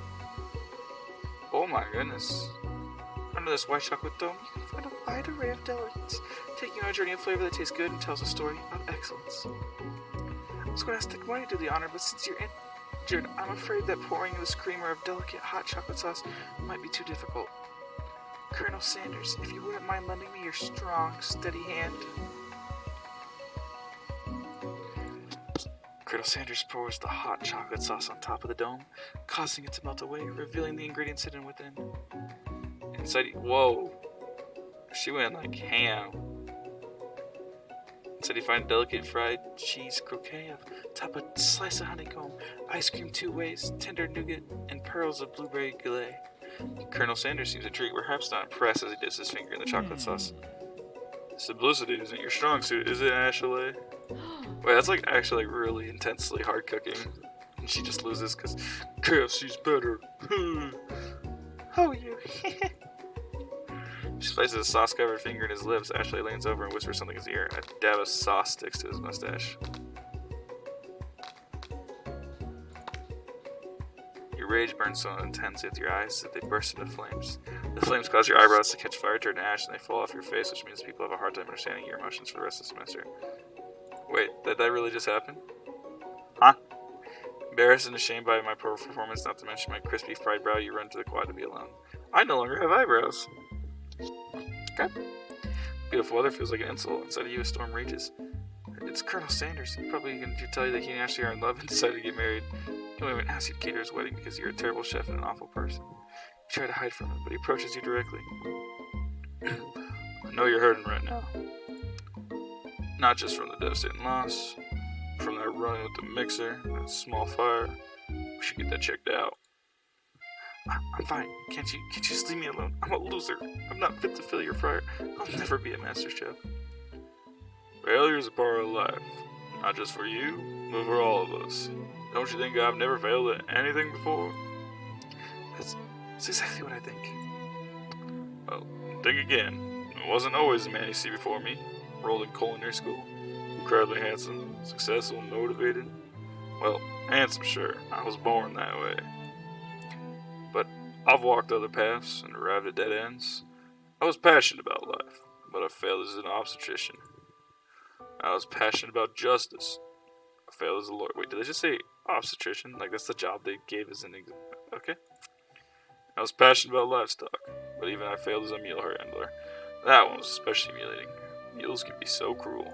Oh my goodness. Under this white chocolate dome, you can find a wide array of delicacies, taking you on a journey of flavor that tastes good and tells a story of excellence. I was going to ask Thick Bunny to do the honor, but since you're injured, I'm afraid that pouring this creamer of delicate hot chocolate sauce might be too difficult. Colonel Sanders, if you wouldn't mind lending me your strong, steady hand. Colonel Sanders pours the hot chocolate sauce on top of the dome, causing it to melt away, revealing the ingredients hidden within. Inside, whoa, she went like ham. Inside you find delicate fried cheese croquet atop a slice of honeycomb, ice cream 2 ways, tender nougat, and pearls of blueberry gelée. Colonel Sanders seems intrigued, perhaps not impressed, as he dips his finger in the chocolate sauce. Simplicity isn't your strong suit, is it, Ashley? Wait, that's like actually like really intensely hard cooking. And she just loses because KFC's better. Oh, you. She places a sauce-covered finger in his lips. Ashley leans over and whispers something in his ear. A dab of sauce sticks to his mustache. rage burns so intensely with your eyes that they burst into flames. The flames cause your eyebrows to catch fire, turn to ash, and they fall off your face, which means people have a hard time understanding your emotions for the rest of the semester. Wait, did that really just happen? Huh? Embarrassed and ashamed by my poor performance, not to mention my crispy fried brow, you run to the quad to be alone. I no longer have eyebrows. Okay. Beautiful weather feels like an insult. Inside of you, a storm rages. It's Colonel Sanders. He's probably going to tell you that he and Ashley are in love and decided to get married. He won't even ask you to cater his wedding because you're a terrible chef and an awful person. You try to hide from him, but he approaches you directly. I know you're hurting right now. Not just from the devastating loss, from that run with the mixer, that small fire. We should get that checked out. I'm fine. Can't you just leave me alone? I'm a loser. I'm not fit to fill your fryer. I'll never be a master chef. Failure is a part of life. Not just for you, but for all of us. Don't you think I've never failed at anything before? That's exactly what I think. Well, think again. I wasn't always the man you see before me. Enrolled in culinary school. Incredibly handsome, successful, motivated. Well, handsome, sure. I was born that way. But I've walked other paths and arrived at dead ends. I was passionate about life, but I failed as an obstetrician. I was passionate about justice. I failed as a lawyer. Wait, did I just say obstetrician? Like, that's the job they gave as an exam. Okay. I was passionate about livestock, but even I failed as a mule handler. That one was especially humiliating. Mules can be so cruel.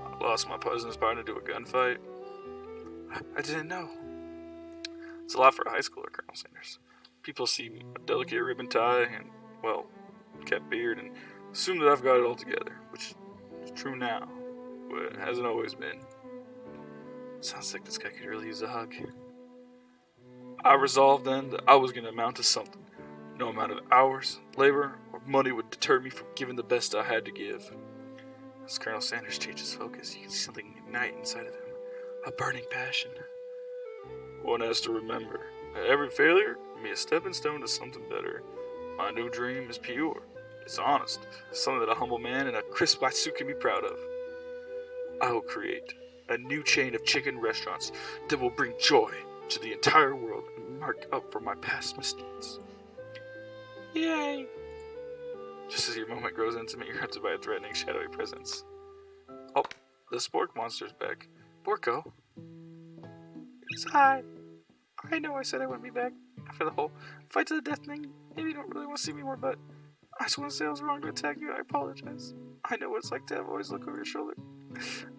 I lost my business partner to a gunfight. I didn't know. It's a lot for a high schooler, Colonel Sanders. People see a delicate ribbon tie and, well, kept beard and assume that I've got it all together, which is true now, but it hasn't always been. Sounds like this guy could really use a hug. I resolved then that I was going to amount to something. No amount of hours, labor, or money would deter me from giving the best I had to give. As Colonel Sanders changes focus, you can see something ignite inside of him. A burning passion. One has to remember that every failure can be a stepping stone to something better. My new dream is pure. It's honest. It's something that a humble man in a crisp white suit can be proud of. I will create a new chain of chicken restaurants that will bring joy to the entire world and mark up for my past misdeeds. Yay! Just as your moment grows intimate, you're hunted by a threatening, shadowy presence. Oh, the spork monster's back. Borko? It's I. I know I said I wouldn't be back after the whole fight to the death thing. Maybe you don't really want to see me more, but I just want to say I was wrong to attack you. I apologize. I know what it's like to have always look over your shoulder.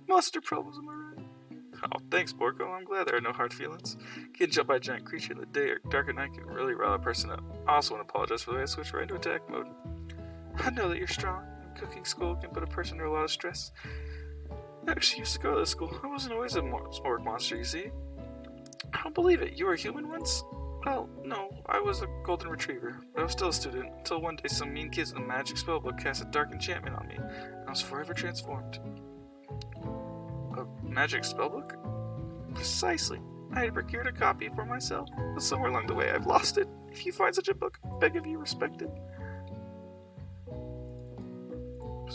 Monster problems, am I right? Oh, thanks, Borko. I'm glad there are no hard feelings. Getting jumped by a giant creature in the day or dark at night can really rile a person up. I also want to apologize for the way I switched right into attack mode. I know that you're strong, and cooking school can put a person under a lot of stress. I actually used to go to this school. I wasn't always a spork monster, you see. I don't believe it. You were a human once? Well, no, I was a golden retriever, but I was still a student, until one day some mean kids with a magic spellbook cast a dark enchantment on me, and I was forever transformed. A magic spellbook? Precisely. I had procured a copy for myself, but somewhere along the way I've lost it. If you find such a book, I beg of you respect it.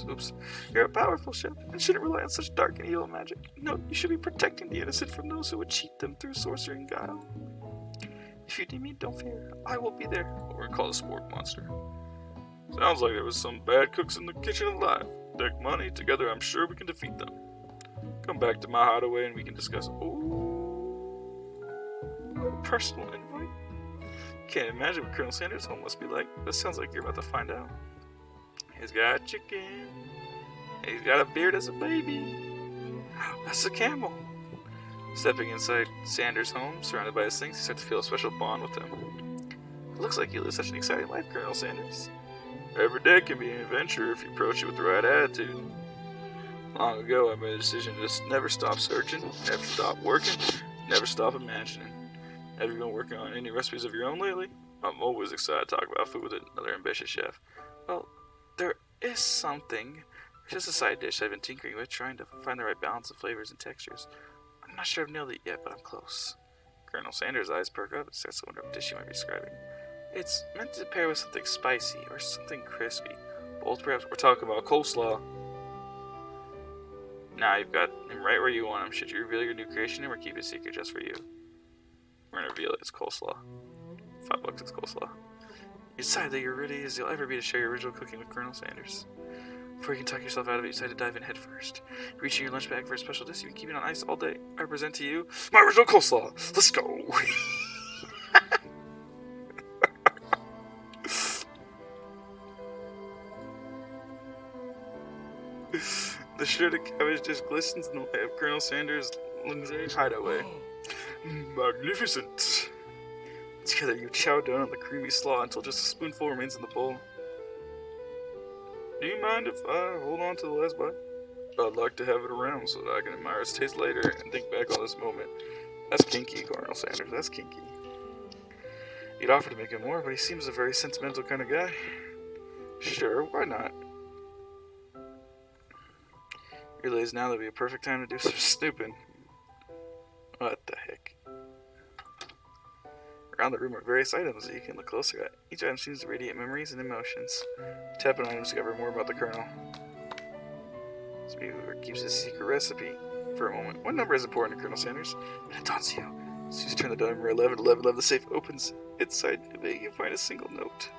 Oops. You're a powerful chef and shouldn't rely on such dark and evil magic. No, you should be protecting the innocent from those who would cheat them through sorcery and guile. If you need me, don't fear. I will be there. Or call the spork monster. Sounds like there was some bad cooks in the kitchen alive. Deck money, together I'm sure we can defeat them. Come back to my hideaway and we can discuss. Ooh, personal invite? Can't imagine what Colonel Sanders' home must be like. That sounds like you're about to find out. He's got chicken. He's got a beard as a baby. That's a camel. Stepping inside Sanders' home, surrounded by his things, you start to feel a special bond with him. It looks like you live such an exciting life, Colonel Sanders. Every day can be an adventure if you approach it with the right attitude. Long ago, I made a decision to just never stop searching, never stop working, never stop imagining. Have you been working on any recipes of your own lately? I'm always excited to talk about food with another ambitious chef. Well, there is something. It's just a side dish I've been tinkering with, trying to find the right balance of flavors and textures. I'm not sure I've nailed it yet, but I'm close. Colonel Sanders' eyes perk up and starts to wonder what dish you might be describing. It's meant to pair with something spicy or something crispy. Both perhaps. We're talking about coleslaw. Now you've got him right where you want him. Should you reveal your new creation or keep it secret just for you? We're gonna reveal it. It's coleslaw. $5 is coleslaw. You decide that you're ready as you'll ever be to share your original cooking with Colonel Sanders. Before you can talk yourself out of it, you decide to dive in head first. Reaching your lunch bag for a special dish you've been keeping on ice all day. I present to you my original coleslaw. Let's go. The shredded cabbage dish glistens in the light of Colonel Sanders' luxurious hideaway. Magnificent! Together you chow down on the creamy slaw until just a spoonful remains in the bowl. Do you mind if I hold on to the last bite? I'd like to have it around so that I can admire its taste later and think back on this moment. That's kinky, Colonel Sanders, that's kinky. He'd offer to make him more, but he seems a very sentimental kind of guy. Sure, why not? Realize now that'd be a perfect time to do some snooping. What the heck? Around the room are various items that you can look closer at. Each item seems to radiate memories and emotions. Tap on items to discover more about the Colonel. This behavior keeps his secret recipe for a moment. What number is important to Colonel Sanders? And it taunts you. So you turn the number 1111, the safe opens. Inside of it, you find a single note.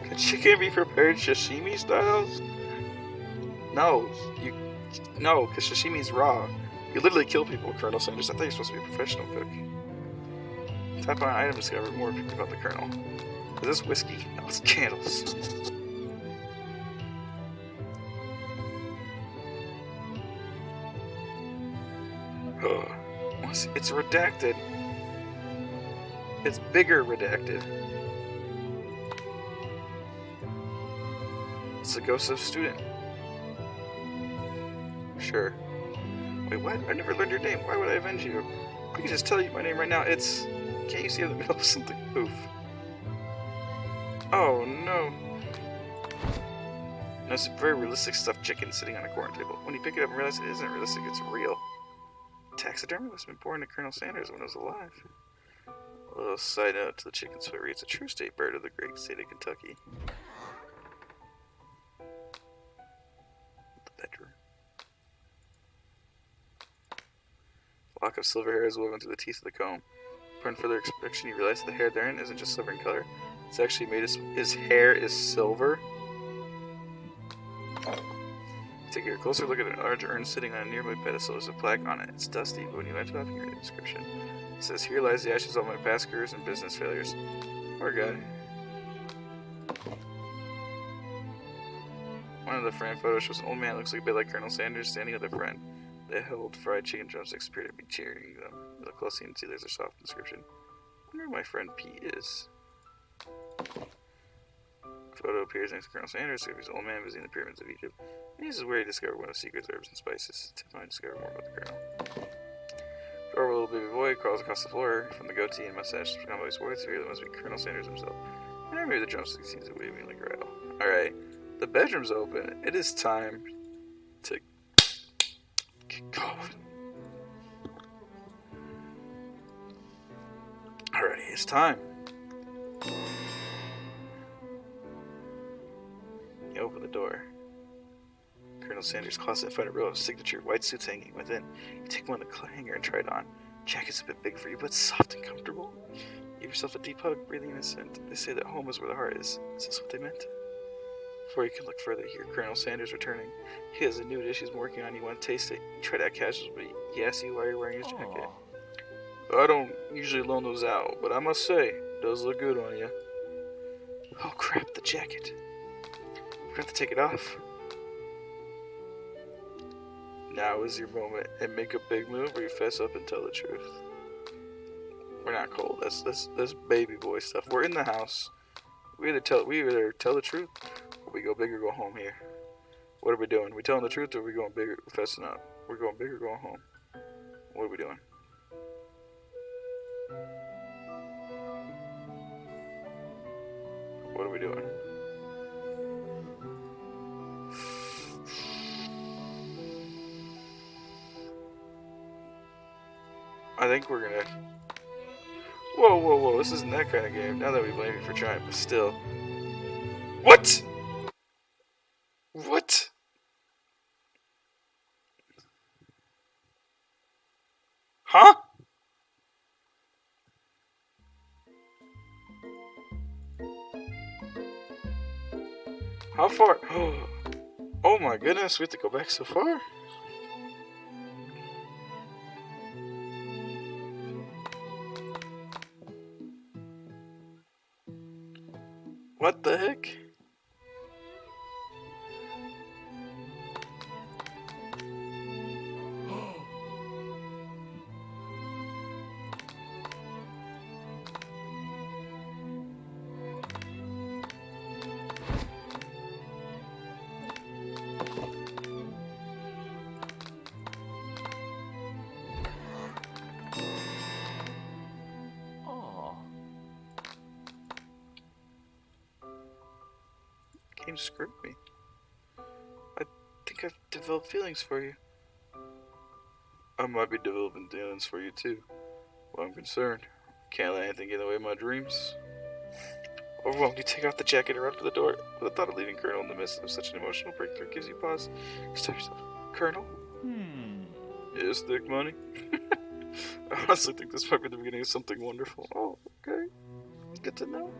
Can chicken be prepared sashimi style? No, because sashimi's raw. You literally kill people, Colonel Sanders. I thought you were supposed to be a professional cook. Tap on an item to discover more about the Colonel. Is this whiskey? No, it's candles. It's redacted. It's bigger redacted. It's the ghost of a student. Sure. Wait, what? I never learned your name. Why would I avenge you? I can just tell you my name right now. It's... Can't you see in the middle of something? Oof. Oh, no. There's some very realistic stuffed chicken sitting on a corner table. When you pick it up and realize it isn't realistic, it's real. Taxidermy must have been born to Colonel Sanders when he was alive. A little side note to the chicken story. It's a true state bird of the great state of Kentucky. The bedroom. A lock of silver hair is woven through the teeth of the comb. Upon further inspection, you realize that the hair therein isn't just silver in color. It's actually made his hair is silver. Take a closer look at a large urn sitting on a nearby pedestal. There's a plaque on it. It's dusty, but when you lift it up, you read the description. It says, "Here lies the ashes of my past careers and business failures." Poor guy. One of the frame photos shows an old man who looks like a bit like Colonel Sanders standing with a friend. They held fried chicken drumsticks, appear to be cheering them. You look closely and see there's a soft inscription. I wonder who my friend P is. Photo appears next to Colonel Sanders, who's an old man visiting the pyramids of Egypt. And this is where he discovered one of the secrets, herbs, and spices. To find discover more about the Colonel. Adorable little baby boy crawls across the floor from the goatee and mustache to commonplace words. Here, that must be Colonel Sanders himself. And maybe the drumstick seems to wave me like a rattle. Alright, the bedroom's open. It is time to get going. Alrighty, it's time. You open the door. Colonel Sanders' closet and find a row of signature white suits hanging within. You take one of the hanger and try it on. Jacket's a bit big for you, but soft and comfortable. Give yourself a deep hug, breathing innocent. They say that home is where the heart is. Is this what they meant? Before you can look further, you hear Colonel Sanders returning. He has a new dish he's working on. You want to taste it. You try to act casual, but he asks you why you're wearing his jacket. I don't usually loan those out, but I must say, it does look good on you. Oh crap, the jacket. You have to take it off. Now is your moment, and make a big move or you fess up and tell the truth. We're not cold. That's baby boy stuff. We're in the house. We either tell the truth or we go big or go home here. What are we doing? We telling the truth or are we going big or fessing up? We're going big or going home. What are we doing? What are we doing? I think we're gonna... Whoa, this isn't that kind of game. Now that we blame you for trying, but still. What? What? How far? Oh my goodness, we have to go back so far? What the heck? Game screwed me. I think I've developed feelings for you. I might be developing feelings for you too. Well, I'm concerned. Can't let anything get in the way of my dreams. Overwhelmed, you take off the jacket and run for the door. With the thought of leaving Colonel in the midst of such an emotional breakthrough gives you pause. You stop yourself. Colonel? Yes, Thick Money? I honestly think this might be the beginning of something wonderful. Oh, okay. Good to know.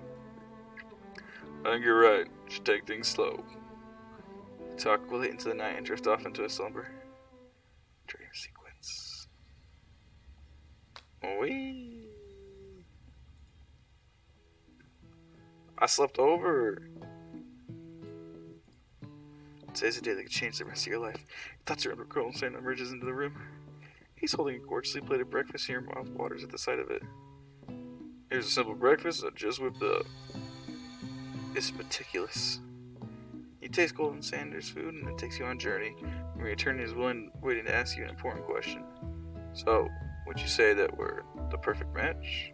I think you're right. Should take things slow. Talk late into the night and drift off into a slumber. Dream sequence. Wee. I slept over. Today's a day that could change the rest of your life. Thoughts around Colonel Sanders emerges into the room. He's holding a gorgeously plated breakfast, and your mouth waters at the sight of it. Here's a simple breakfast I just whipped up. It's meticulous. You taste Colonel Sanders' food, and it takes you on a journey. When you return, he's waiting to ask you an important question. So, would you say that we're the perfect match?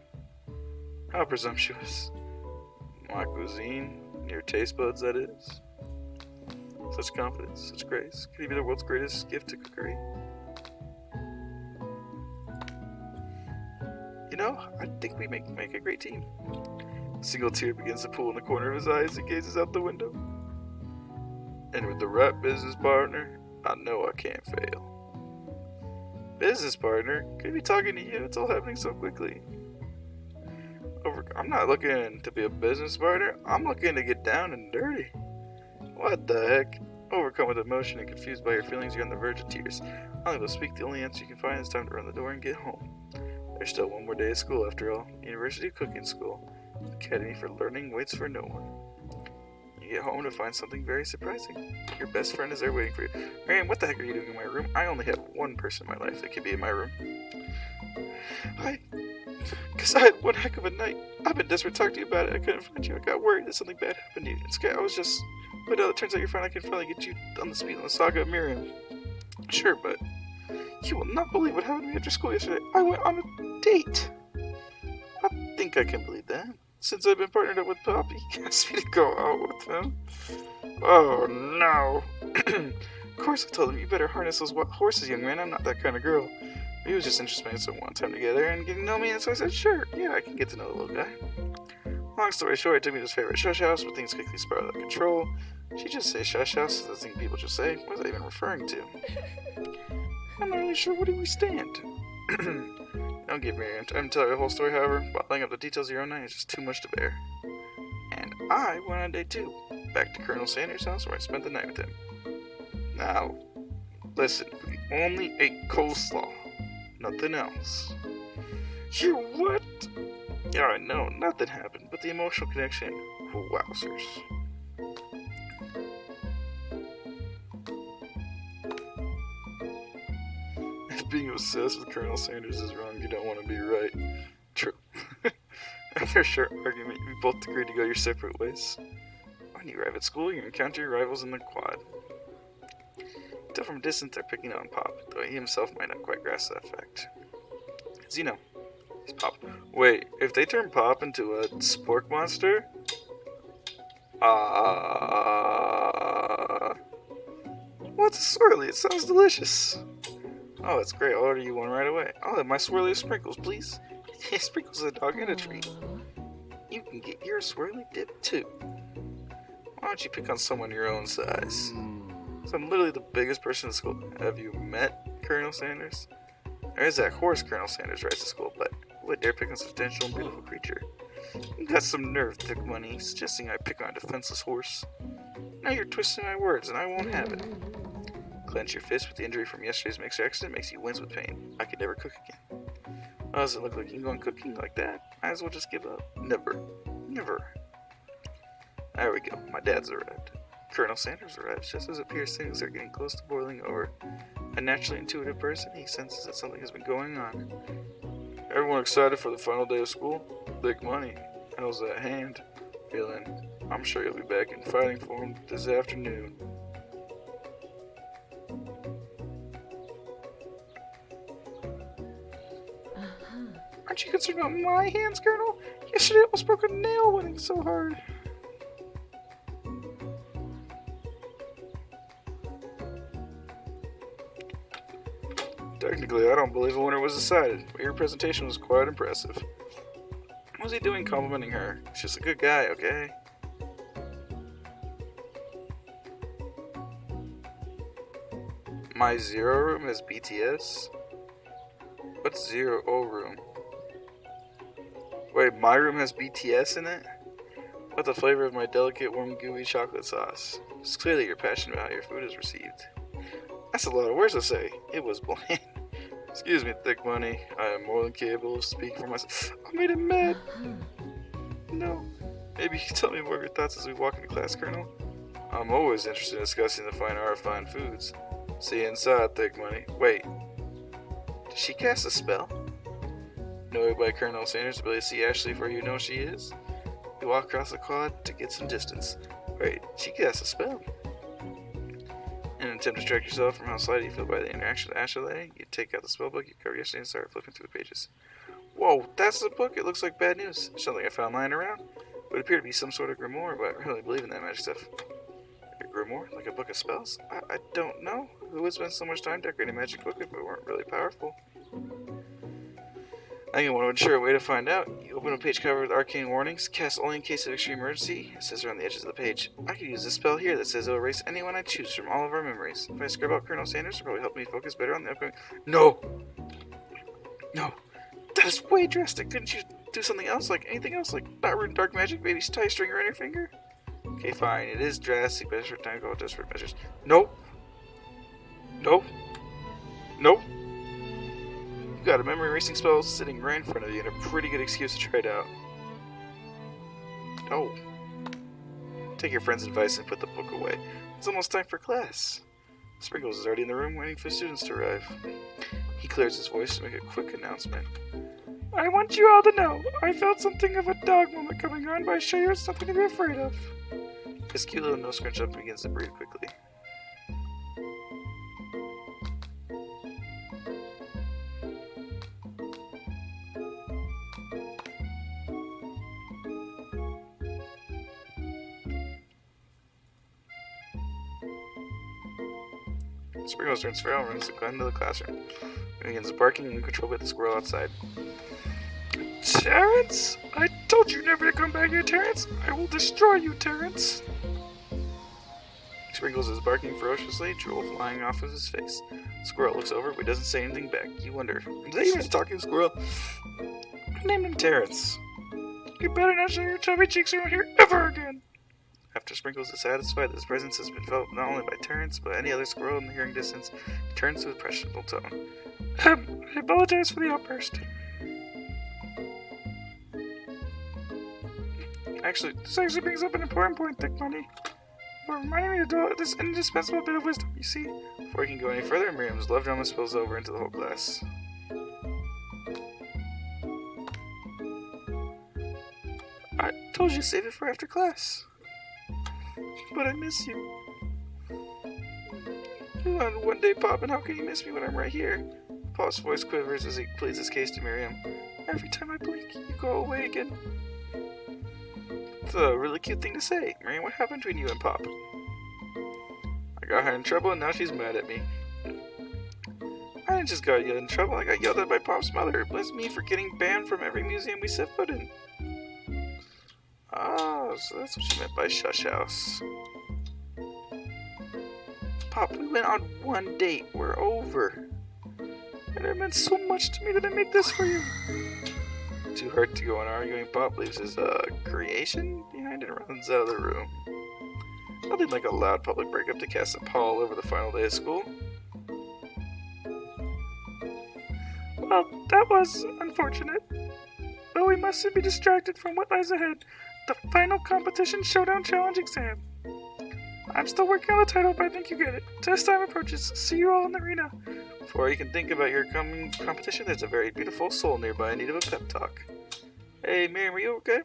How presumptuous. My cuisine, your taste buds, that is. Such confidence, such grace. Could he be the world's greatest gift to cookery? You know, I think we make a great team. A single tear begins to pool in the corner of his eye as he gazes out the window. And with the right business partner, I know I can't fail. Business partner? Could he be talking to you? It's all happening so quickly. I'm not looking to be a business partner. I'm looking to get down and dirty. What the heck? Overcome with emotion and confused by your feelings, you're on the verge of tears. Unable to speak, the only answer you can find is time to run the door and get home. There's still one more day of school after all. University of Cooking School. Academy for Learning waits for no one. You get home to find something very surprising. Your best friend is there waiting for you. Miriam, what the heck are you doing in my room? I only have one person in my life that could be in my room. Because I had one heck of a night. I've been desperate to talk to you about it. I couldn't find you. I got worried that something bad happened to you. And Sky, I was just... But it turns out you're fine. I can finally get you on the speed on the saga of Miriam. Sure, but... You will not believe what happened to me after school yesterday. I went on a date. I think I can believe that. Since I've been partnered up with Poppy, he asked me to go out with him. Oh, no. Of course I told him, you better harness those horses, young man. I'm not that kind of girl. He was just interested in spending some time together and getting to know me, and so I said, sure, yeah, I can get to know the little guy. Long story short, he took me to his favorite shush house, but things quickly spiraled out of control. She just say shush house, the thing people just say. What was I even referring to? I'm not really sure where do we stand. Don't give me time to tell you the whole story, however. Bottling up the details of your own night is just too much to bear. And I went on day 2, back to Colonel Sanders' house where I spent the night with him. Now, listen, we only ate coleslaw. Nothing else. You what? Yeah, I know, nothing happened, but the emotional connection, wowzers. If being obsessed with Colonel Sanders is wrong, you don't want to be right. True. After a short argument, we both agreed to go your separate ways. When you arrive at school, you encounter your rivals in the quad. Still from a distance, they're picking on Pop, though he himself might not quite grasp that fact. As you know, he's Pop. Wait, if they turn Pop into a spork monster? What's a swirly? It sounds delicious. Oh, that's great. I'll order you one right away. I'll have my swirly of sprinkles, please. Sprinkles is a dog and a treat. You can get your swirly dip, too. Why don't you pick on someone your own size? So I'm literally the biggest person in school. Have you met Colonel Sanders? There is that horse Colonel Sanders rides to school, but who would dare pick on such a gentle and beautiful creature? You got some nerve, Thick Money, suggesting I pick on a defenseless horse. Now you're twisting my words, and I won't have it. Clench your fist with the injury from yesterday's mixer accident makes you wince with pain. I could never cook again. Why does it look like you can go on cooking like that? Might as well just give up. Never. Never. There we go. My dad's arrived. Colonel Sanders arrives just as it appears things are getting close to boiling over. A naturally intuitive person, he senses that something has been going on. Everyone excited for the final day of school? Big money. How's that hand feeling? I'm sure you'll be back in fighting form this afternoon. Aren't you concerned about my hands, Colonel? Yesterday I almost broke a nail winning so hard. Technically, I don't believe a winner was decided, but your presentation was quite impressive. What was he doing complimenting her? He's just a good guy, okay? My zero room has BTS? What's zero O room? Wait, my room has BTS in it? What the flavor of my delicate, warm, gooey chocolate sauce? It's clearly you're passionate about how your food is received. That's a lot of words to say. It was bland. Excuse me, Thick Money. I am more than capable of speaking for myself. I made him mad. No. Maybe you can tell me more of your thoughts as we walk into class, Colonel? I'm always interested in discussing the fine art of fine foods. See you inside, Thick Money. Wait. Did she cast a spell? Knowing by Colonel Sanders' ability to see Ashley for who you know she is, you walk across the quad to get some distance. Wait, she cast a spell. In an attempt to distract yourself from how slighted you feel by the interaction with Ashley, you take out the spellbook you covered yesterday and start flipping through the pages. Whoa, that's the book? It looks like bad news. Something I found lying around. It would appear to be some sort of grimoire, but I don't really believe in that magic stuff. A grimoire? Like a book of spells? I don't know. Who would spend so much time decorating a magic book if it weren't really powerful? I want to ensure a way to find out. You open a page covered with arcane warnings, cast only in case of extreme emergency. It says around the edges of the page. I could use this spell here that says it'll erase anyone I choose from all of our memories. If I scrub out Colonel Sanders, it'll probably help me focus better on the upcoming. No! No! That is way drastic. Couldn't you do something else? Like anything else? Like not ruin dark magic, maybe tie a string around your finger? Okay, fine. It is drastic, but it's for time to go with desperate measures. Nope! Nope! Nope! You got a memory erasing spell sitting right in front of you and a pretty good excuse to try it out. Oh. Take your friend's advice and put the book away. It's almost time for class. Sprinkles is already in the room waiting for students to arrive. He clears his voice to make a quick announcement. I want you all to know, I felt something of a dog moment coming on, but I show you something to be afraid of. His cute little nose scrunch up and begins to breathe quickly. Sprinkles turns feral and runs to climb into the classroom. He begins barking uncontrollably at the squirrel outside. Terrence! I told you never to come back here, Terrence! I will destroy you, Terrence! Sprinkles is barking ferociously, drool flying off of his face. The squirrel looks over, but doesn't say anything back. You wonder, is that even a talking squirrel? I named him Terrence. You better not show your chubby cheeks around here ever again! After Sprinkles is satisfied that his presence has been felt not only by Terrence, but any other squirrel in the hearing distance, he turns to a questionable tone. I apologize for the outburst. Actually, this actually brings up an important point, Thick Money. You're reminding me to do this indispensable bit of wisdom, you see? Before he can go any further, Miriam's love drama spills over into the whole class. I told you to save it for after class. But I miss you. You're on one day, Pop, and how can you miss me when I'm right here? Pop's voice quivers as he pleads his case to Miriam. Every time I blink, you go away again. It's a really cute thing to say. Miriam, what happened between you and Pop? I got her in trouble and now she's mad at me. I didn't just get in trouble, I got yelled at by Pop's mother. It blames me for getting banned from every museum we set foot in. Oh, so that's what you meant by shush house. Pop, we went on one date. We're over. And it meant so much to me that I made this for you. Too hurt to go on arguing, Pop leaves his creation behind and runs out of the room. Nothing like a loud public breakup to cast a pall over the final day of school. Well, that was unfortunate. But we mustn't be distracted from what lies ahead. The final competition showdown challenge exam. I'm still working on the title, but I think you get it. Test time approaches. See you all in the arena. Before you can think about your coming competition, there's a very beautiful soul nearby in need of a pep talk. Hey, Miriam, are you okay?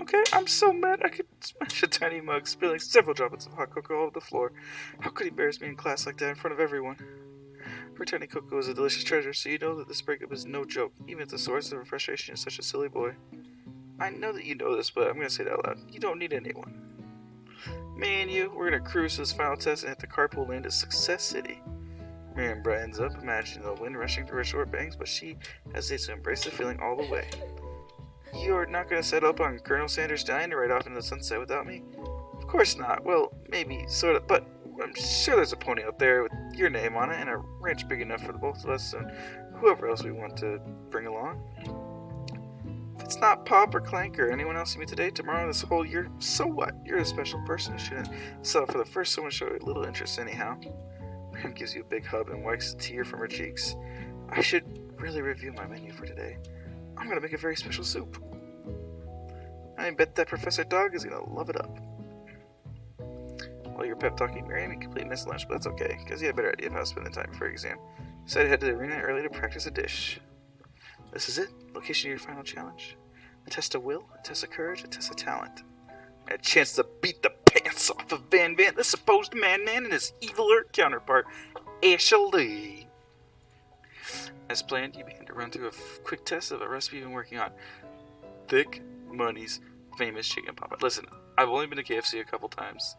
Okay, I'm so mad I could smash a tiny mug, spilling several droplets of hot cocoa all over the floor. How could he embarrass me in class like that in front of everyone? Her tiny cocoa is a delicious treasure, so you know that this breakup is no joke, even if the source of her frustration is such a silly boy. I know that you know this, but I'm gonna say it out loud. You don't need anyone. Me and you, we're gonna cruise to this final test and hit the carpool land at Success City. Miriam brightens up, imagining the wind rushing through her short bangs, but she hesitates to embrace the feeling all the way. You're not gonna settle up on Colonel Sanders dying to ride off into the sunset without me? Of course not. Well, maybe, sort of, but I'm sure there's a pony out there with your name on it and a ranch big enough for the both of us and whoever else we want to bring along. If it's not Pop or Clank or anyone else you meet today, tomorrow, this whole year, so what? You're a special person who shouldn't settle for the first someone show you a little interest anyhow. Miriam gives you a big hug and wipes a tear from her cheeks. I should really review my menu for today. I'm gonna make a very special soup. I bet that Professor Dog is gonna love it up. While you're pep talking Miriam, you completely missed lunch, but that's okay, because you had a better idea of how to spend the time before your exam. Decided to head to the arena early to practice a dish. This is it. Location of your final challenge. A test of will, a test of courage, a test of talent. And a chance to beat the pants off of Van Van, the supposed madman, and his eviler counterpart, Ashley. As planned, you begin to run through a quick test of a recipe you've been working on. Thick Money's famous chicken pot pie. Listen, I've only been to KFC a couple times.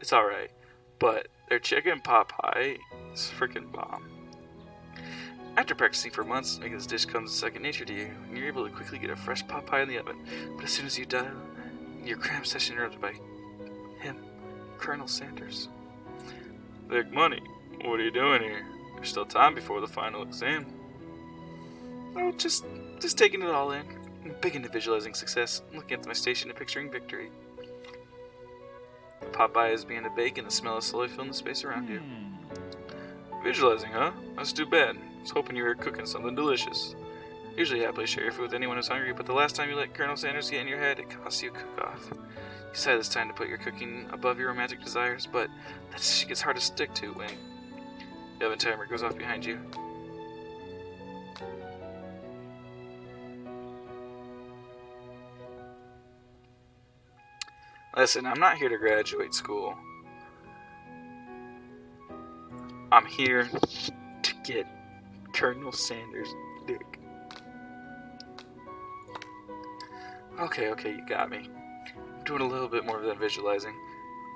It's alright, but their chicken pot pie is freaking bomb. After practicing for months, making this dish comes second nature to you, and you're able to quickly get a fresh pot pie in the oven. But as soon as you dive, your cram session interrupted by him, Colonel Sanders. Thick Money, what are you doing here? There's still time before the final exam. Oh, just taking it all in. I'm big into visualizing success. I'm looking at my station and picturing victory. The pot pie is beginning to bake and the smell is slowly filling the space around you. Visualizing, huh? That's too bad. I was hoping you were cooking something delicious. Usually happily share your food with anyone who's hungry, but the last time you let Colonel Sanders get in your head, it cost you a cook-off. You decided it's time to put your cooking above your romantic desires, but that decision gets hard to stick to when the oven timer goes off behind you. Listen, I'm not here to graduate school. I'm here to get Colonel Sanders' dick. Okay, you got me. I'm doing a little bit more than visualizing.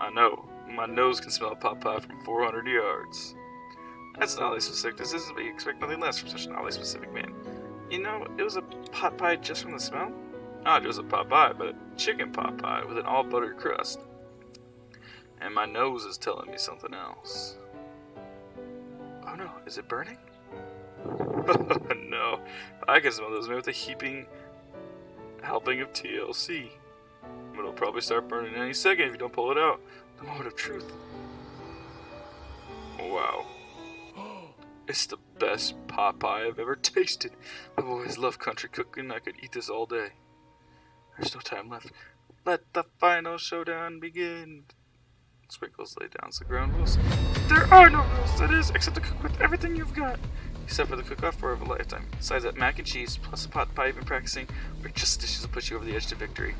I know, my nose can smell pot pie from 400 yards. That's oddly specific. This isn't, but you expect nothing less from such an oddly specific man. You know, it was a pot pie just from the smell? Not just a pot pie, but a chicken pot pie with an all-buttered crust. And my nose is telling me something else. Oh no, is it burning? No, I can smell those made with a heaping helping of TLC. But it'll probably start burning any second if you don't pull it out. The moment of truth. Wow. It's the best pot pie I've ever tasted. I've always loved country cooking. I could eat this all day. There's no time left. Let the final showdown begin. Sprinkles lay down the ground rules. There are no rules, that is, except to cook with everything you've got. Except for the cook-off for a lifetime. Besides that, mac and cheese, plus a pot pie you've been practicing, are just dishes to push you over the edge to victory.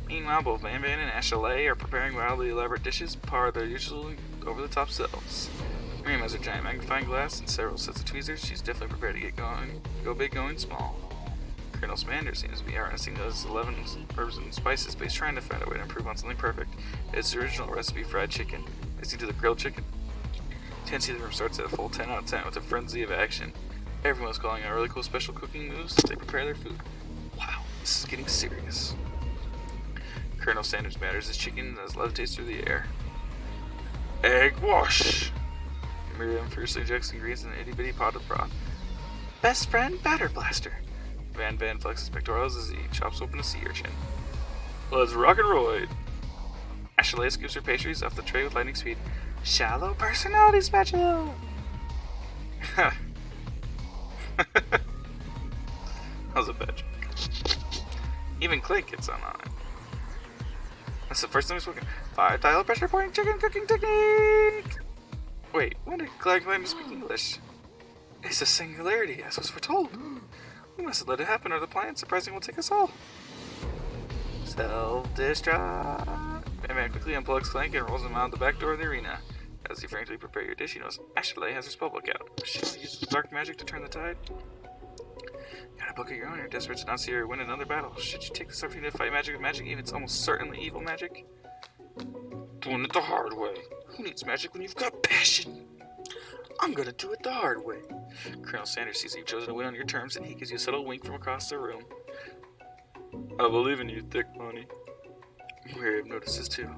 Meanwhile, both Van Van and Ashley are preparing wildly elaborate dishes, par their usual over-the-top selves. Miriam has her giant magnifying glass and several sets of tweezers. She's definitely prepared to get going, go big, going small. Colonel Sanders seems to be harnessing those 11 herbs and spices, but he's trying to find a way to improve on something perfect. It's the original recipe fried chicken. Is he to the grilled chicken? 10C the room starts at a full 10 out of 10 with a frenzy of action. Everyone's calling out really cool special cooking moves as they prepare their food. Wow, this is getting serious. Colonel Sanders batters his chicken as levitates through the air. Egg wash! Miriam fiercely injects ingredients in an itty-bitty pot of broth. Best friend batter blaster! Van Van flexes pectorals as he chops open a sea urchin. Let's rock and roll! Ashley scoops her pastries off the tray with lightning speed. Shallow personality spatula! That was a bad joke. Even Clink gets on it. That's the first time we've spoken. 5 dial pressure point chicken cooking technique! Wait, when did Clank learn to speak English? It's a singularity, as was foretold. We must let it happen, or the plan surprising will take us all. Self-destruct. Batman quickly unplugs Clank and rolls him out the back door of the arena. As you frankly prepare your dish, he knows Ashley has her spellbook out. She will use dark magic to turn the tide. You got a book of your own, you're desperate to not see her win another battle. Should you take this opportunity to fight magic with magic, even if it's almost certainly evil magic? Doing it the hard way. Who needs magic when you've got passion? I'm gonna do it the hard way. Colonel Sanders sees that you've chosen to win on your terms, and he gives you a subtle wink from across the room. I believe in you, Thick Money. Mary notices too.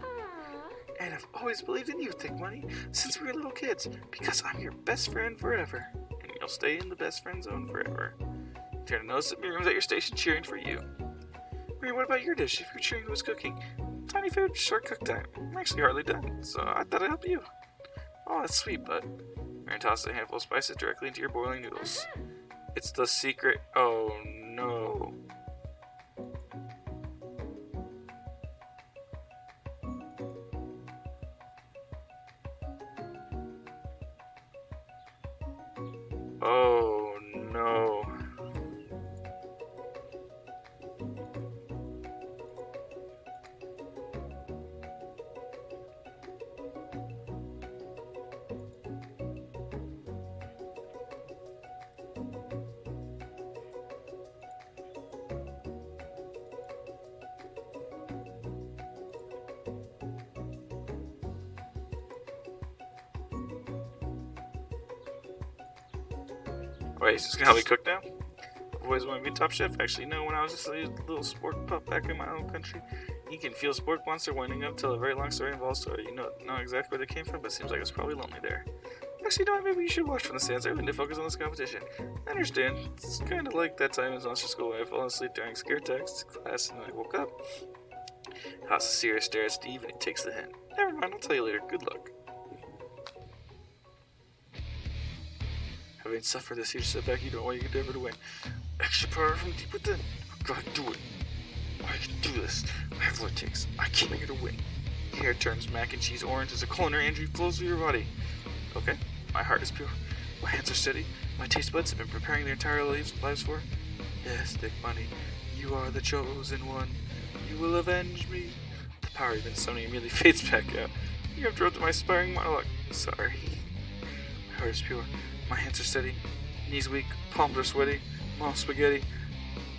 And I've always believed in you, Thick Money, since we were little kids, because I'm your best friend forever. And you'll stay in the best friend zone forever. You're gonna notice that Miriam's at your station cheering for you. Miriam, what about your dish? If you're cheering who's cooking? Tiny food, short cook time. I'm actually hardly done, so I thought I'd help you. Oh, that's sweet, bud. Miriam tosses a handful of spices directly into your boiling noodles. It's the secret. Oh no. Oh no. Wait, he's just gonna help me cook now? I've always wanted to be top chef. Actually, no, when I was just a little sport pup back in my own country, you can feel sport monster winding up till a very long story involves story. You know exactly where they came from, but it seems like it's probably lonely there. Actually, no, maybe you should watch from the stands. I to focus on this competition. I understand. It's kind of like that time in monster school where I fell asleep during scare text class and then I woke up. Haas a serious stare at Steve and he takes the hint. Never mind, I'll tell you later. Good luck. Having suffered this huge setback, you don't want your endeavor to win. Extra power from deep within. I've got to do it. I can do this. I have what it takes. I came here to win. Your hair turns mac and cheese orange as a culinary injury flows through your body. Okay, my heart is pure. My hands are steady. My taste buds have been preparing their entire lives for. Yes, Thick Money, you are the chosen one. You will avenge me. The power you've been summoning immediately fades back out. You have interrupted my inspiring monologue. Sorry. My heart is pure. My hands are steady, knees weak, palms are sweaty, mouth spaghetti.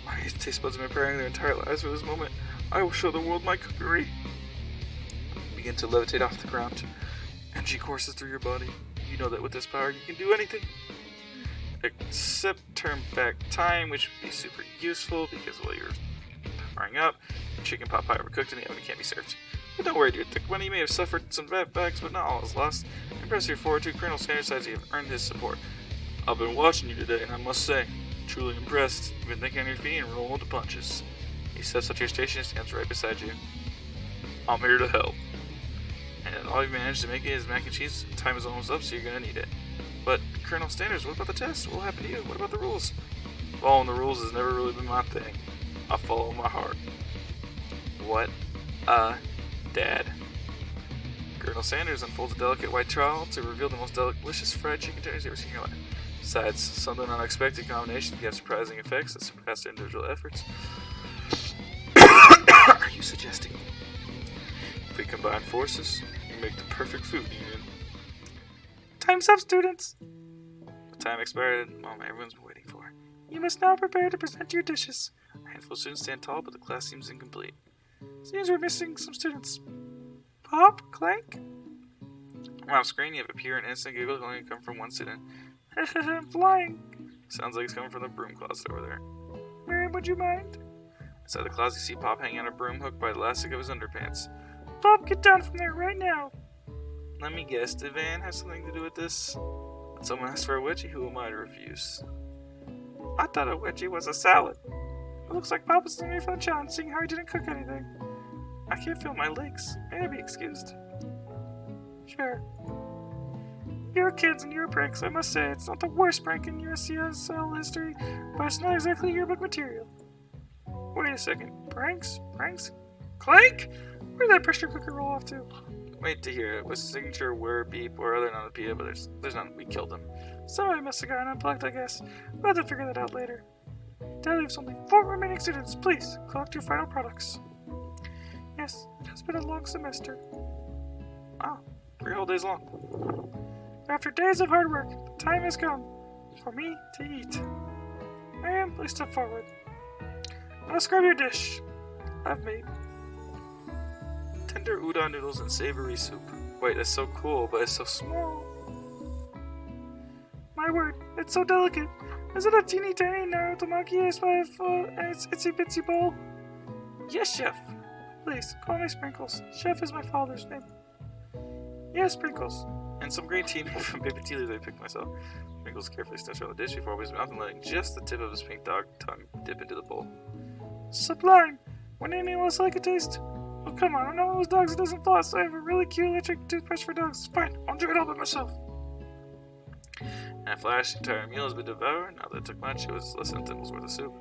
My taste buds have been preparing their entire lives for this moment. I will show the world my cookery. You begin to levitate off the ground. Energy courses through your body. You know that with this power you can do anything. Except turn back time, which would be super useful because while you're powering up, chicken pot pie overcooked and the oven can't be served. But don't worry, dear Thick Money, you may have suffered some setbacks, but not all is lost. Impress your forward to Colonel Sanders says you have earned his support. I've been watching you today, and I must say, truly impressed. You've been thinking on your feet and rolling the punches. He steps up to your station and stands right beside you. I'm here to help. And all you've managed to make it is mac and cheese. Time is almost up, so you're gonna need it. But Colonel Sanders, what about the test? What will happen to you? What about the rules? Following the rules has never really been my thing. I follow my heart. What? Dad. Colonel Sanders unfolds a delicate white trowel to reveal the most delicious fried chicken tenders you've ever seen in your life. Besides, something unexpected combination can have surprising effects that surpass their individual efforts. Are you suggesting if we combine forces, we make the perfect food union? Time's up, students! The time expired, and the moment everyone's been waiting for. You must now prepare to present your dishes. A handful of students stand tall, but the class seems incomplete. Seems we're missing some students. Pop? Clank? Off screen, you have a pure and innocent giggle that only come from one student. I'm flying. Sounds like it's coming from the broom closet over there. Miriam, would you mind? Inside the closet, you see Pop hanging on a broom hook by the elastic of his underpants. Pop, get down from there right now. Let me guess, did Van have something to do with this? When someone asks for a wedgie, who am I to refuse? I thought a wedgie was a salad. It looks like Pop was doing me for the challenge, seeing how he didn't cook anything. I can't feel my legs. May I be excused? Sure. You're kids and you're pranks, I must say. It's not the worst prank in your CSL history, but it's not exactly yearbook material. Wait a second. Pranks? Pranks? Clank? Where'd that pressure cooker roll off to? Wait to hear it. Was the signature word, beep, or other onomatopoeia, but there's none. We killed him. Somebody must have gotten unplugged, I guess. We'll have to figure that out later. Dad leaves only 4 remaining students. Please, collect your final products. Yes, it has been a long semester. Wow, 3 whole days long. After days of hard work, the time has come for me to eat. Miriam, please step forward. Now describe your dish. I've made tender udon noodles and savory soup. Wait, that's so cool, but it's so small. My word, it's so delicate. Is it a teeny tiny Narutomaki its itsy bitsy bowl? Yes, chef. Please, call me Sprinkles. Chef is my father's name. Yes, Sprinkles. And some green tea made from paper tea leaves I picked myself. Sprinkles carefully steps around the dish before opening his mouth and letting just the tip of his pink dog tongue dip into the bowl. Sublime! When anyone else like a taste? Oh, come on, I'm not one of those dogs that doesn't floss. I have a really cute electric toothbrush for dogs. Fine, I'll do it all by myself. And a flash, the entire meal has been devoured. Now that it took much, it was less than Timble's worth of soup.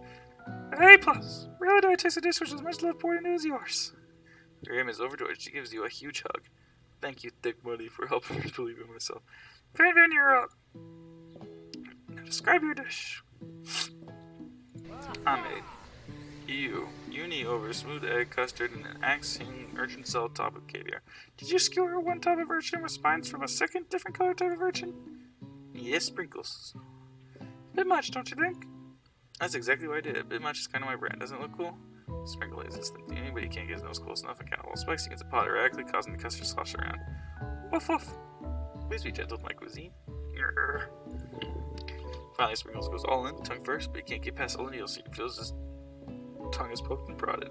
A+. Rarely do I taste a dish with as much love poured into as yours. Miriam is overjoyed. She gives you a huge hug. Thank you, Thick Money, for helping me believe in myself. Van, you're up. Now describe your dish. I made uni over smooth egg custard and an axe-hanging urchin cell top of caviar. Did you skewer one type of urchin with spines from a second different color type of urchin? Yes, Sprinkles. Bit much, don't you think? That's exactly what I did. Bit much is kind of my brand. Doesn't it look cool? Sprinkle is this thing. Anybody can't get his nose close enough and count all spicy against a pot, erratically causing the custard to slosh around. Woof woof. Please be gentle with my cuisine. Grr. Finally, Sprinkles goes all in, tongue first, but he can't get past all the needles, so he feels his tongue is poked and prodded.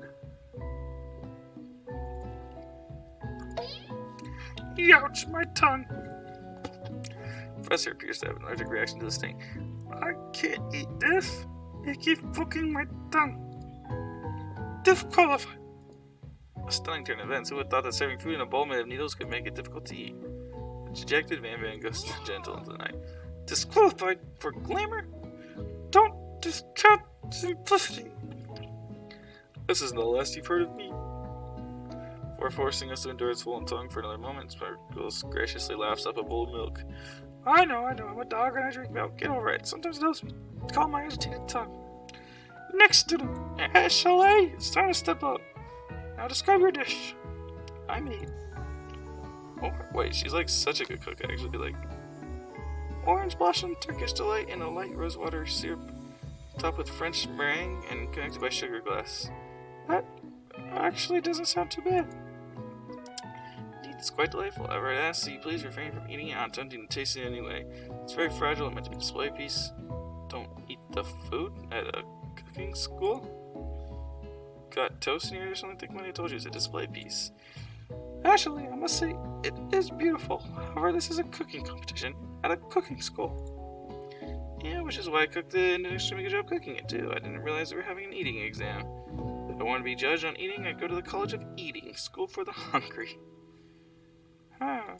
Ouch, my tongue! Professor appears to have an allergic reaction to the sting. I can't eat this. It keeps poking my tongue. Disqualified. A stunning turn of events. Who would have thought that serving food in a bowl made of needles could make it difficult to eat? The dejected Van goes gentle into the night. Disqualified for glamour? Don't discount simplicity. This isn't the last you've heard of me. Before forcing us to endure its swollen tongue for another moment, Sprinkles graciously laughs up a bowl of milk. I know, I'm a dog and I drink milk. Get over it. Sometimes it helps me calm my agitated tongue. Next student, Ashley, it's time to step up. Now describe your dish. I made. Oh, wait, she's like such a good cook, actually. Like, orange blossom Turkish delight in a light rosewater syrup, topped with French meringue and connected by sugar glass. That actually doesn't sound too bad. Indeed, it's quite delightful. However, I'd ask that you please refrain from eating it on attempting to taste it anyway. It's very fragile and meant to be a display piece. Don't eat the food at a cooking school? Got toast in here or something? I think when I told you it's a display piece. Actually, I must say, it is beautiful. However, this is a cooking competition at a cooking school. Yeah, which is why I cooked it and did an extremely good job cooking it too. I didn't realize we were having an eating exam. If I wanted to be judged on eating, I'd go to the College of Eating, School for the Hungry. Huh.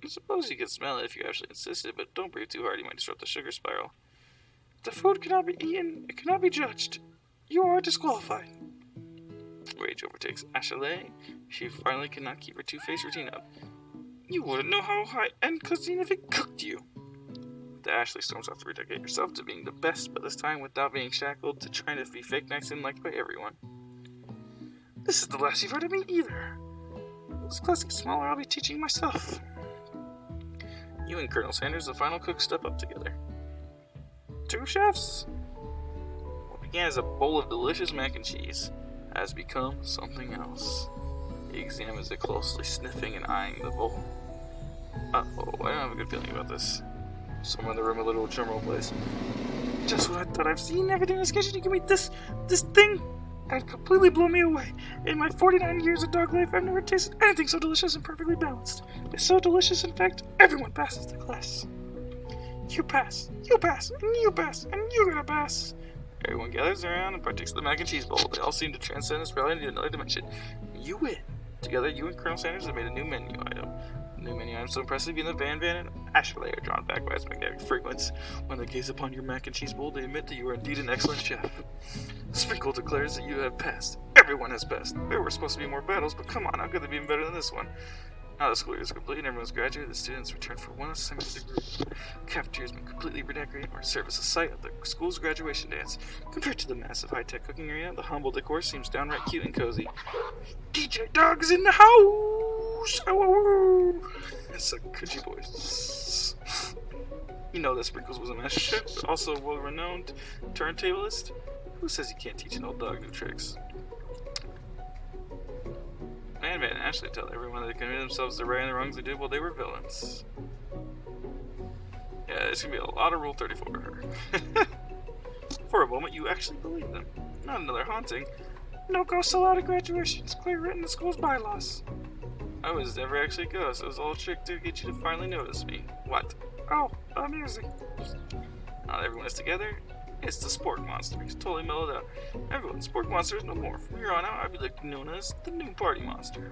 I suppose you could smell it if you actually insisted, but don't breathe too hard, you might disrupt the sugar spiral. The food cannot be eaten, it cannot be judged. You are disqualified. Rage overtakes Ashley. She finally cannot keep her two-faced routine up. You wouldn't know how high-end cuisine if it cooked you. The Ashley storms off to rededicate herself to being the best, but this time without being shackled to trying to be fake nice and liked by everyone. This is the last you've heard of me either. This class gets smaller, I'll be teaching myself. You and Colonel Sanders, the final cook, step up together. 2 chefs? What began as a bowl of delicious mac and cheese has become something else. He examines it closely, sniffing and eyeing the bowl. Uh-oh, I don't have a good feeling about this. Somewhere in the room a little drumroll plays. Just what I thought. I've seen everything in this kitchen. You give me this thing, and it completely blew me away. In my 49 years of dog life, I've never tasted anything so delicious and perfectly balanced. It's so delicious, in fact, everyone passes the class. You pass, and you pass, and you're gonna pass. Everyone gathers around and partakes of the mac and cheese bowl. They all seem to transcend this reality into another dimension. You win! Together, you and Colonel Sanders have made a new menu item. The new menu item so impressive, even the Van and Ashley are drawn back by its magnetic fragrance. When they gaze upon your mac and cheese bowl, they admit that you are indeed an excellent chef. Sprinkle declares that you have passed. Everyone has passed. There were supposed to be more battles, but come on, how could they be even better than this one? Now the school year is complete and everyone's graduated, the students return for one assignment to the group. The cafeteria has been completely redecorated or serve as a site of the school's graduation dance. Compared to the massive high-tech cooking area, the humble decor seems downright cute and cozy. DJ Dog's in the house! Oh, it's a coochie voice. You know that Sprinkles was a master chef, but also a world-renowned turntablist. Who says you can't teach an old dog new tricks? Van and Ashley tell everyone that they committed themselves to righting the wrongs they did while they were villains. Yeah, it's gonna be a lot of Rule 34 for her. For a moment, you actually believe them. Not another haunting. No ghosts allowed at graduation. It's clearly written in the school's bylaws. I was never actually a ghost. It was all a trick to get you to finally notice me. What? Oh, amusing. Now that everyone is together, it's the Spork Monster. He's totally mellowed out. Everyone, Spork Monster is no more. From here on out, I'll be known as the new Party Monster.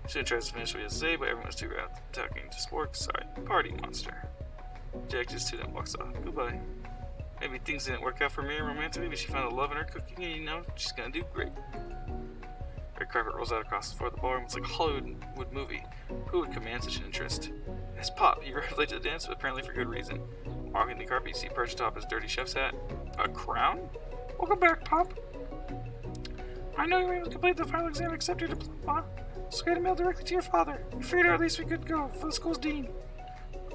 Shouldn't try to finish what he has to say, but everyone's too wrapped talking to Spork. Sorry, Party Monster. Jack just too then walks off. Goodbye. Maybe things didn't work out for Miriam romantically, but she found a love in her cooking, and you know she's gonna do great. Red carpet rolls out across the floor of the ballroom. It's like a Hollywood movie. Who would command such an interest? It's Pop. He arrived late to the dance, but apparently for good reason. Walking the carpet, you see perched atop his dirty chef's hat. A crown? Welcome back, Pop. I know you were able to complete the final exam and accept your diploma, so get a mail directly to your father. We figured at least we could go for the school's dean.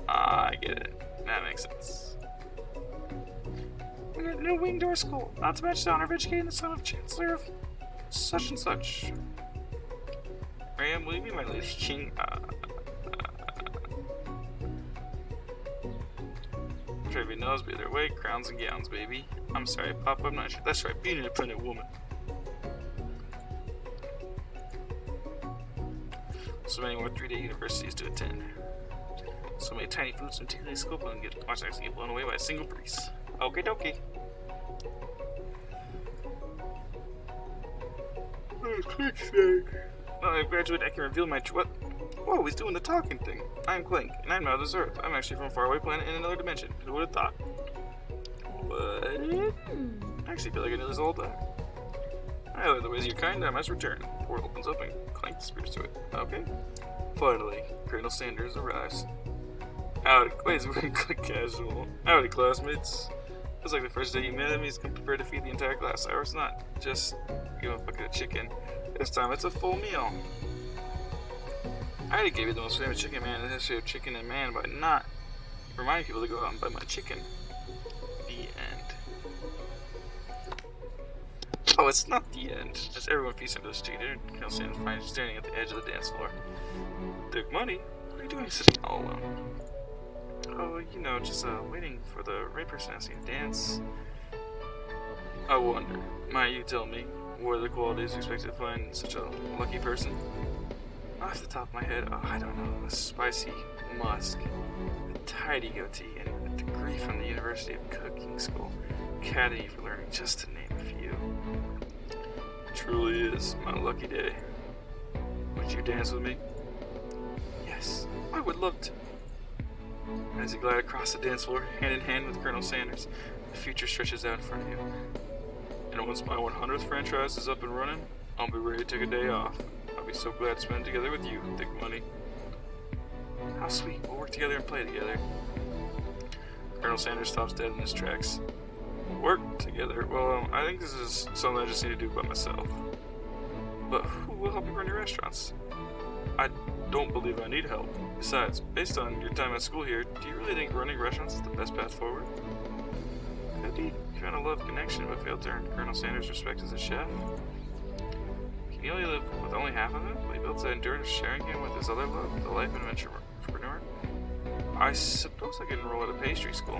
I get it. That makes sense. We got a new wing to our school, not to mention the honor of educating the son of Chancellor of such and such. Miriam, will you be my Lady King? Everybody knows, be their way, crowns and gowns, baby. I'm sorry, Pop, I'm not sure. That's right, be an independent woman. So many more 3-day universities to attend. So many tiny foods and tickly scope and watch actually get blown away by a single breeze. Okie dokie. Now I've graduated, I can reveal my what? Whoa, he's doing the talking thing. I'm Clink, and I'm not of this Earth. I'm actually from a faraway planet in another dimension. Who would have thought? What? I actually feel like I knew this the whole time. I learned the ways of your kind, I must return. The portal opens up and Clank disappears to it. Okay. Finally, Colonel Sanders arrives. Howdy, wait, we're casual. Howdy, classmates. Feels like the first day you met him, he's come prepared to feed the entire class. Hours not just give him a bucket of chicken. This time it's a full meal. I already gave you the most famous chicken man in the history of chicken and man by not reminding people to go out and buy my chicken. The end. Oh, it's not the end. As everyone feasts on this chicken dinner, Colonel Sanders finds you standing at the edge of the dance floor. Dick Money, what are you doing sitting all alone? Oh, you know, just waiting for the right person asking to dance. I wonder, might you tell me, what are the qualities you expect to find in such a lucky person? Off the top of my head, I don't know, a spicy musk, a tidy goatee, and a degree from the University of Cooking School, Academy for Learning, just to name a few. It truly is my lucky day. Would you dance with me? Yes, I would love to. As you glide across the dance floor, hand in hand with Colonel Sanders, the future stretches out in front of you. And once my 100th franchise is up and running, I'll be ready to take a day off. I'll be so glad to spend it together with you, Dick Money. How sweet, we'll work together and play together. Colonel Sanders stops dead in his tracks. Work together? Well, I think this is something I just need to do by myself. But who will help you run your restaurants? I don't believe I need help. Besides, based on your time at school here, do you really think running restaurants is the best path forward? Could be. You found a love connection but failed to earn Colonel Sanders' respect as a chef. Can you only live with only half of it? Will you be able to endure sharing him with his other love, the life and adventure entrepreneur? I suppose I could enroll at a pastry school.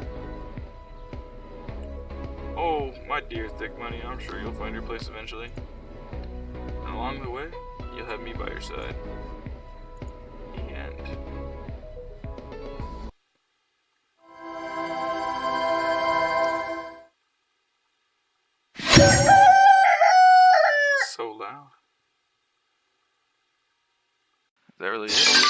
Oh, my dear Thick Money, I'm sure you'll find your place eventually. And along the way, you'll have me by your side. The end. that really it?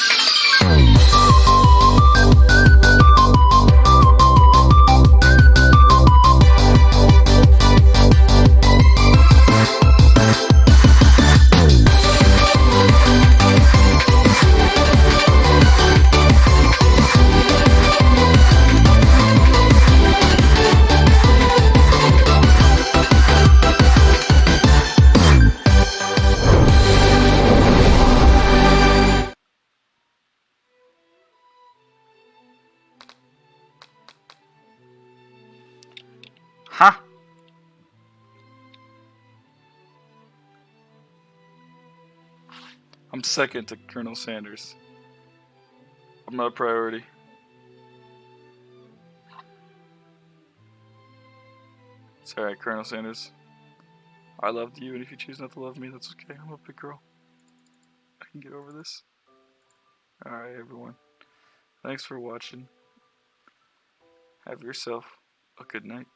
Huh? I'm second to Colonel Sanders. I'm not a priority. It's alright, Colonel Sanders. I loved you, and if you choose not to love me, that's okay. I'm a big girl. I can get over this. Alright, everyone. Thanks for watching. Have yourself a good night.